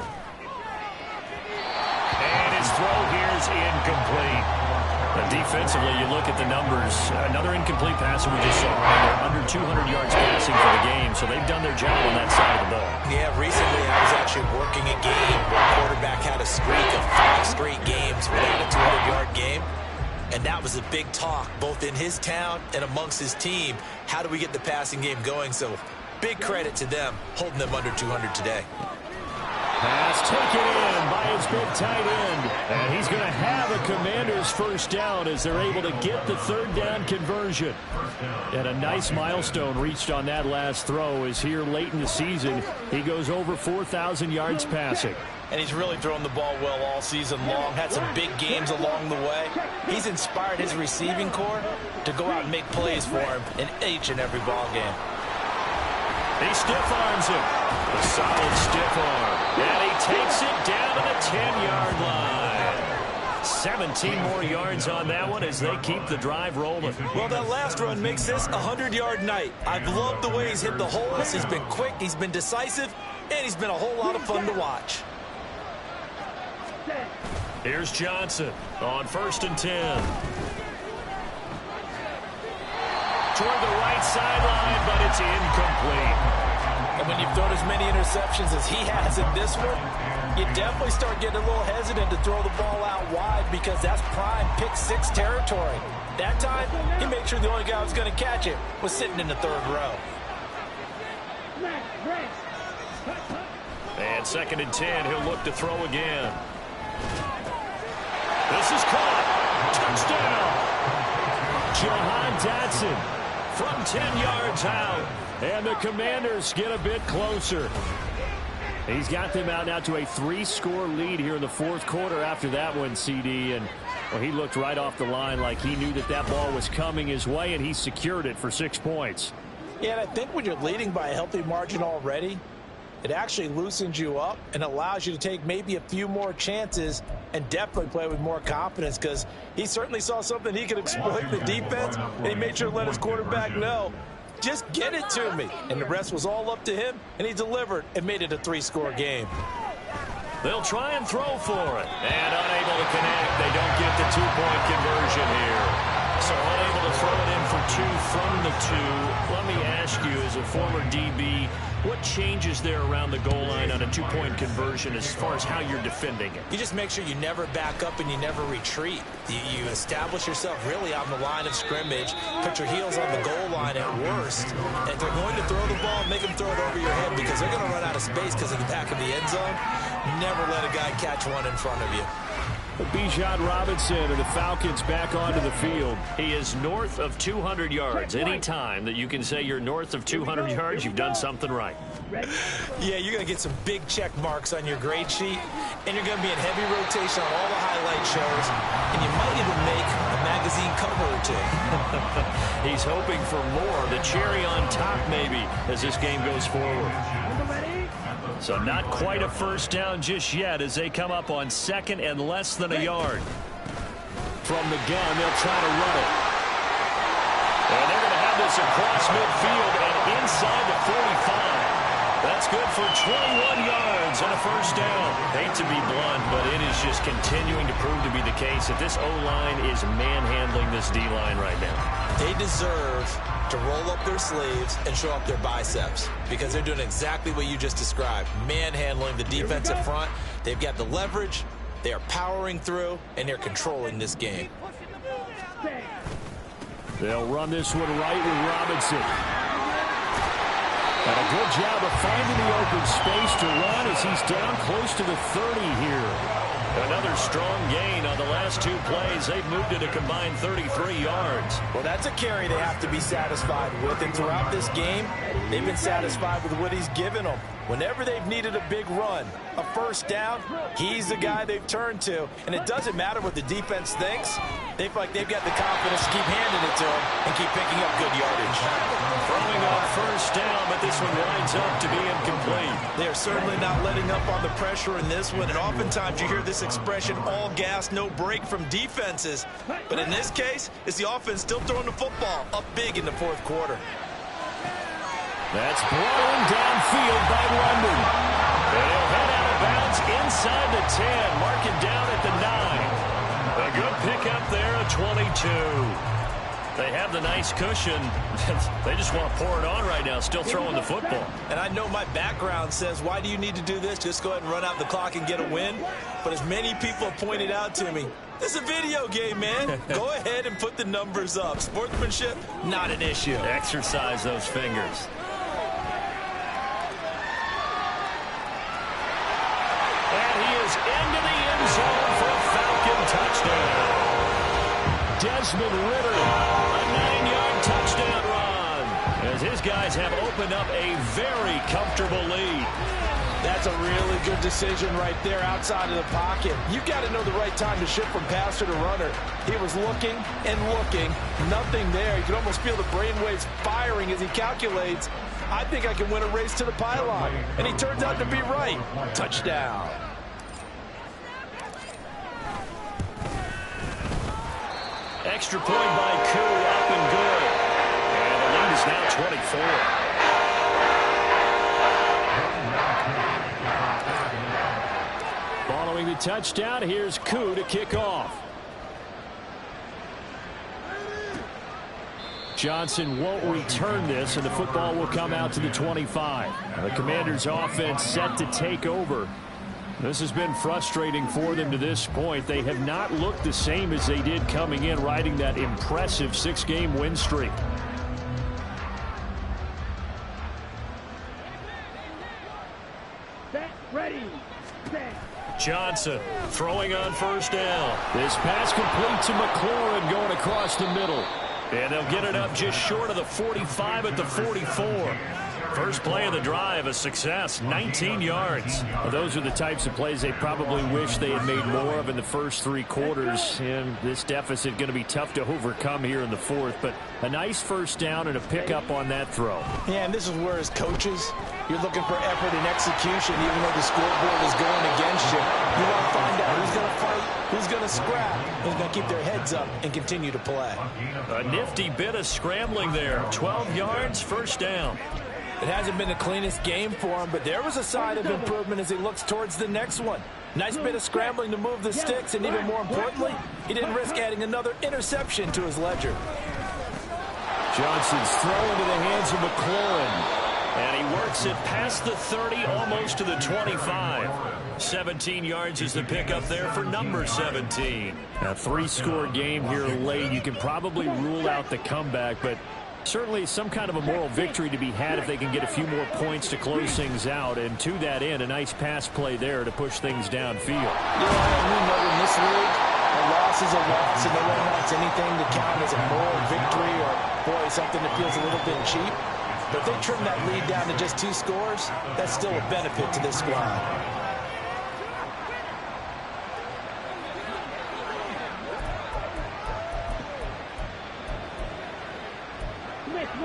And his throw here is incomplete. Defensively, you look at the numbers. Another incomplete pass we just saw. They're under 200 yards passing for the game, so they've done their job on that side of the ball. Yeah, recently I was actually working a game where a quarterback had a streak of 5 straight games without a 200-yard game. And that was a big talk, both in his town and amongst his team. How do we get the passing game going? So big credit to them, holding them under 200 today. Pass taken in by his big tight end. And he's going to have a Commanders first down as they're able to get the third down conversion. And a nice milestone reached on that last throw is here late in the season. He goes over 4,000 yards passing. And he's really thrown the ball well all season long. Had some big games along the way. He's inspired his receiving corps to go out and make plays for him in each and every ball game. He stiff arms him. A solid stiff arm. And he takes it down to the 10-yard line. 17 more yards on that one as they keep the drive rolling. Well, that last run makes this a 100-yard night. I've loved the way he's hit the holes. He's been quick, he's been decisive, and he's been a whole lot of fun to watch. Here's Johnson on 1st and 10. Toward the right sideline, but it's incomplete. And when you've thrown as many interceptions as he has in this one, you definitely start getting a little hesitant to throw the ball out wide because that's prime pick-6 territory. That time, he made sure the only guy who was going to catch it was sitting in the 3rd row. And 2nd and 10, he'll look to throw again. This is caught. Touchdown. Jahan Dotson from 10 yards out. And the Commanders get a bit closer. He's got them out now to a 3-score lead here in the 4th quarter after that one, CD. And well, he looked right off the line like he knew that that ball was coming his way, and he secured it for 6 points. Yeah, and I think when you're leading by a healthy margin already, it actually loosens you up and allows you to take maybe a few more chances and definitely play with more confidence because he certainly saw something he could exploit the defense, and he made sure to let his quarterback know, just get it to me. And the rest was all up to him, and he delivered and made it a 3-score game. They'll try and throw for it. And unable to connect. They don't get the 2-point conversion here. So unable to throw it in for 2 from the 2. Let me ask you, as a former DB, what changes there around the goal line on a 2-point conversion as far as how you're defending it? You just make sure you never back up and you never retreat. You establish yourself really on the line of scrimmage, put your heels on the goal line at worst. And if they're going to throw the ball, make them throw it over your head because they're going to run out of space because of the back of the end zone. Never let a guy catch one in front of you. Bijan Robinson and the Falcons back onto the field. He is north of 200 yards. Any time that you can say you're north of 200 yards, you've done something right. Yeah, you're going to get some big check marks on your grade sheet, and you're going to be in heavy rotation on all the highlight shows, and you might even make a magazine cover or 2. He's hoping for more, the cherry on top maybe, as this game goes forward. So not quite a first down just yet as they come up on 2nd and less than a yard. From the gun, they'll try to run it. And they're going to have this across midfield and inside the 45. That's good for 21 yards and a first down. Hate to be blunt, but it is just continuing to prove to be the case that this O-line is manhandling this D-line right now. They deserve to roll up their sleeves and show up their biceps because they're doing exactly what you just described, manhandling the defensive front. They've got the leverage, they are powering through, and they're controlling this game. They'll run this one right with Robinson. And a good job of finding the open space to run as he's down close to the 30 here. Another strong gain on the last 2 plays. They've moved it a combined 33 yards. Well, that's a carry they have to be satisfied with. And throughout this game, they've been satisfied with what he's given them. Whenever they've needed a big run, a first down, he's the guy they've turned to. And it doesn't matter what the defense thinks. They feel like they've got the confidence to keep handing it to him and keep picking up good yardage. Throwing on first down, but this one winds up to be incomplete. They are certainly not letting up on the pressure in this one. And oftentimes you hear this expression, all gas, no break from defenses. But in this case, it's the offense still throwing the football up big in the fourth quarter. That's blown downfield by London. And he'll head out of bounds inside the 10, marking down at the 9. A good pickup there at 22. They have the nice cushion. They just want to pour it on right now, still throwing the football. And I know my background says, why do you need to do this? Just go ahead and run out the clock and get a win. But as many people have pointed out to me, this is a video game, man. Go ahead and put the numbers up. Sportsmanship, not an issue. Exercise those fingers. And he is into the end zone for a Falcon touchdown. Desmond Ridder, a 9-yard touchdown run, as his guys have opened up a very comfortable lead. That's a really good decision right there outside of the pocket. You've got to know the right time to shift from passer to runner. He was looking and looking, nothing there. You can almost feel the brainwaves firing as he calculates, I think I can win a race to the pylon. And he turns out to be right. Touchdown. Extra point by Koo, up and good. And the lead is now 24. Following the touchdown, here's Koo to kick off. Johnson won't return this, and the football will come out to the 25. The Commanders' offense set to take over. This has been frustrating for them to this point. They have not looked the same as they did coming in, riding that impressive 6-game win streak. Set, ready, set. Johnson throwing on first down. This pass complete to McLaurin going across the middle. And they'll get it up just short of the 45 at the 44. First play of the drive, a success, 19 yards. Well, those are the types of plays they probably wish they had made more of in the first 3 quarters. And this deficit going to be tough to overcome here in the fourth. But a nice first down and a pickup on that throw. Yeah, and this is where as coaches, you're looking for effort and execution, even though the scoreboard is going against you. You want to find out who's going to fight, who's going to scrap, who's going to keep their heads up and continue to play. A nifty bit of scrambling there. 12 yards, first down. It hasn't been the cleanest game for him, but there was a sign of improvement as he looks towards the next one. Nice bit of scrambling to move the sticks, and even more importantly, he didn't risk adding another interception to his ledger. Johnson's throw into the hands of McLaurin. And he works it past the 30, almost to the 25. 17 yards is the pickup there for number 17. A 3-score game here late. You can probably rule out the comeback, but certainly some kind of a moral victory to be had if they can get a few more points to close things out. And to that end, a nice pass play there to push things downfield. Yeah, we know in this league, a loss is a loss, and no one wants anything to count as a moral victory or, boy, something that feels a little bit cheap. But if they trim that lead down to just 2 scores, that's still a benefit to this squad.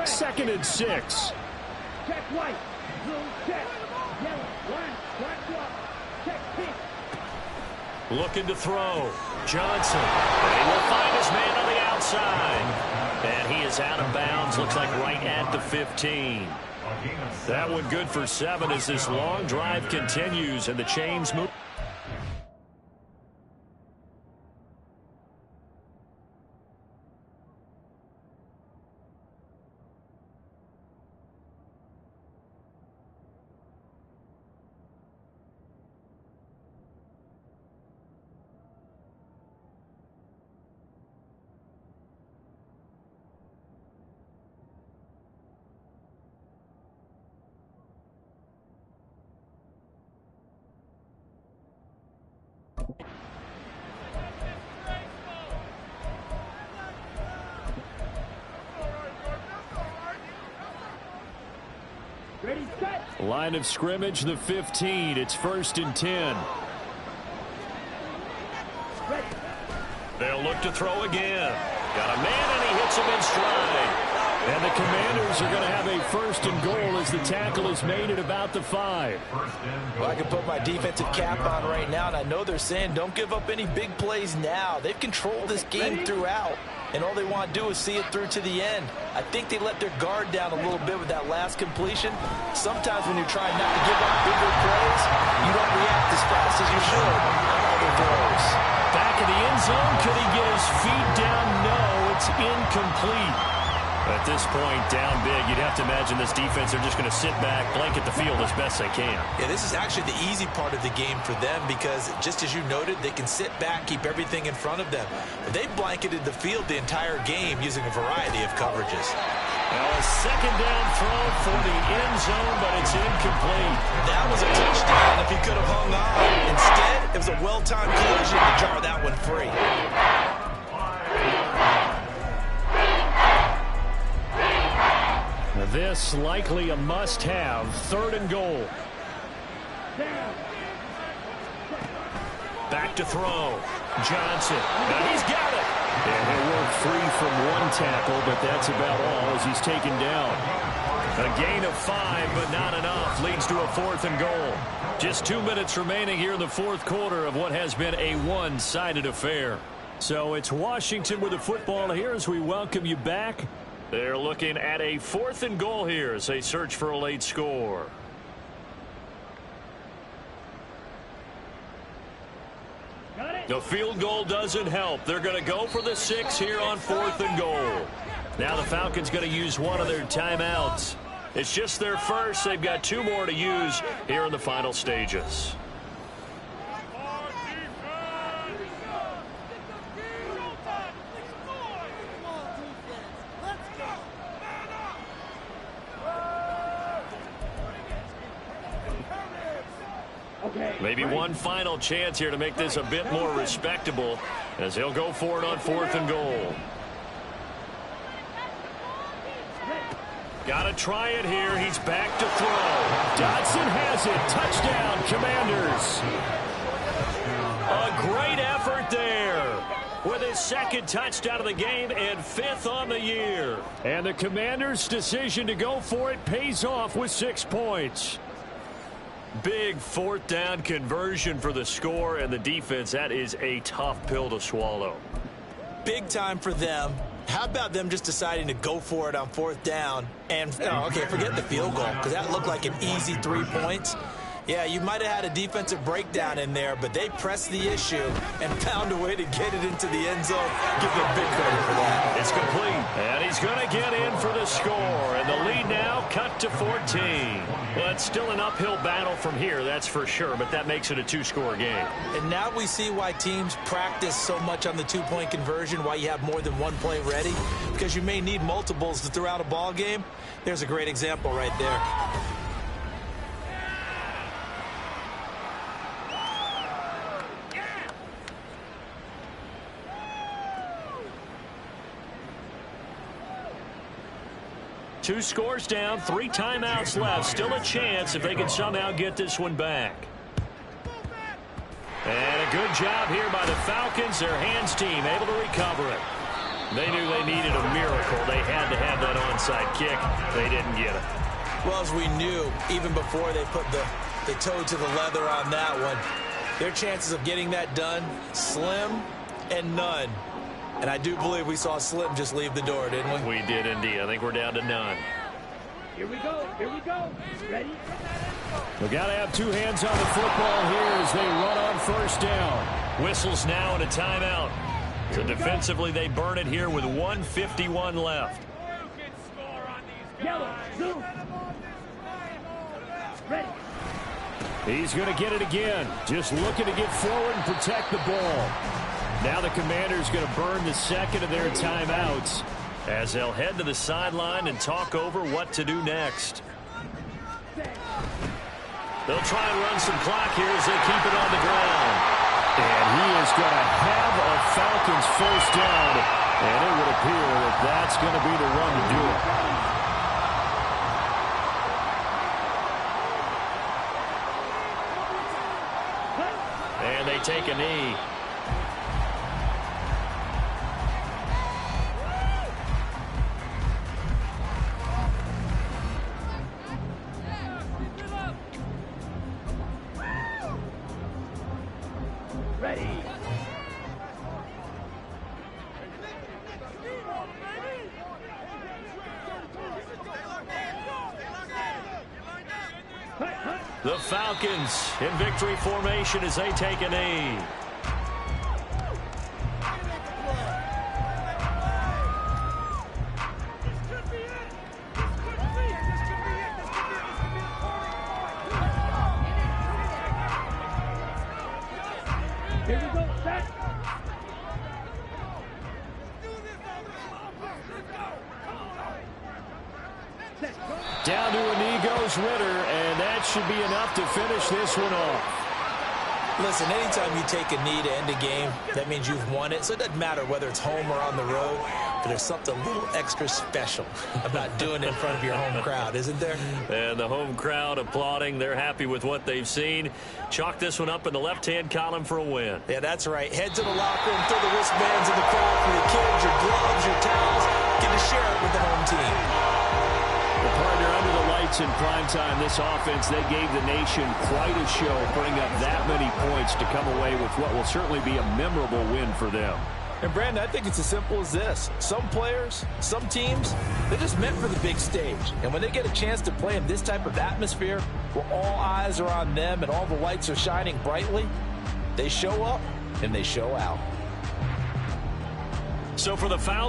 Second and 6. Check white, blue, check, yellow, line, black, block, check, pink. Looking to throw. Johnson. And he will find his man on the outside. And he is out of bounds. Looks like right at the 15. That one good for 7 as this long drive continues and the chains move. Ready, set. Line of scrimmage, the 15. It's 1st and 10. Ready. They'll look to throw again. Got a man, and he hits him in stride. And the Commanders are going to have a 1st and goal as the tackle is made at about the 5. Well, I can put my defensive cap on right now, and I know they're saying don't give up any big plays now. They've controlled this game throughout, and all they want to do is see it through to the end. I think they let their guard down a little bit with that last completion. Sometimes when you're trying not to give up bigger plays, you don't react as fast as you should on other throws. Back in the end zone, could he get his feet down? No, it's incomplete. At this point, down big, you'd have to imagine this defense, they're just going to sit back, blanket the field as best they can. Yeah, this is actually the easy part of the game for them because, just as you noted, they can sit back, keep everything in front of them. But they blanketed the field the entire game using a variety of coverages. Now a 2nd down throw for the end zone, but it's incomplete. That was a touchdown if he could have hung on. Instead, it was a well-timed collision to jar that one free. This likely a must-have. 3rd and goal. Back to throw. Johnson. And he's got it. And they work free from one tackle, but that's about all as he's taken down. A gain of 5, but not enough. Leads to a 4th and goal. Just 2 minutes remaining here in the 4th quarter of what has been a one-sided affair. So it's Washington with the football here as we welcome you back. They're looking at a 4th and goal here as they search for a late score. The field goal doesn't help. They're going to go for the 6 here on 4th and goal. Now the Falcons going to use one of their timeouts. It's just their first. They've got 2 more to use here in the final stages. Maybe one final chance here to make this a bit more respectable as they'll go for it on 4th and goal. Got to try it here. He's back to throw. Dodson has it. Touchdown, Commanders. A great effort there with his 2nd touchdown of the game and 5th on the year. And the Commanders' decision to go for it pays off with 6 points. Big 4th down conversion for the score, and the defense, that is a tough pill to swallow. Big time for them. How about them just deciding to go for it on 4th down? And, okay, forget the field goal, because that looked like an easy 3 points. Yeah, you might have had a defensive breakdown in there, but they pressed the issue and found a way to get it into the end zone. Give them big credit for that. It's complete, and he's going to get in for the score, and the lead now cut to 14. Well, it's still an uphill battle from here, that's for sure, but that makes it a 2-score game. And now we see why teams practice so much on the 2-point conversion, why you have more than one play ready, because you may need multiples to throw out a ball game. There's a great example right there. Two scores down, 3 timeouts left. Still a chance if they can somehow get this one back. And a good job here by the Falcons. Their hands team able to recover it. They knew they needed a miracle. They had to have that onside kick. They didn't get it. Well, as we knew, even before they put the toe to the leather on that one, their chances of getting that done, slim and none. And I do believe we saw Slim just leave the door, didn't we? We did indeed. I think we're down to none. Here we go. Here we go. Ready? We got to have 2 hands on the football here as they run on 1st down. Whistles now and a timeout. So defensively, they burn it here with 1:51 left. Yellow, zoom. Ready. He's going to get it again. Just looking to get forward and protect the ball. Now the Commanders going to burn the 2nd of their timeouts as they'll head to the sideline and talk over what to do next. They'll try and run some clock here as they keep it on the ground. And he is going to have a Falcons 1st down. And it would appear that that's going to be the run to do it. And they take a knee. Ready. The Falcons in victory formation as they take a knee. Here we go. Set. Down to a knee goes Ritter, and that should be enough to finish this one off. Listen, anytime you take a knee to end a game, that means you've won it. So it doesn't matter whether it's home or on the road, but there's something a little extra special about doing it in front of your home crowd, isn't there? And the home crowd applauding. They're happy with what they've seen. Chalk this one up in the left-hand column for a win. Yeah, that's right. Head to the locker room, throw the wristbands in the crowd for your kids, your gloves, your towels. Get to share it with the home team. The partner under the lights in primetime, this offense, they gave the nation quite a show, putting up that many points to come away with what will certainly be a memorable win for them. And, Brandon, I think it's as simple as this. Some players, some teams, they're just meant for the big stage. And when they get a chance to play in this type of atmosphere where all eyes are on them and all the lights are shining brightly, they show up and they show out. So for the Falcons,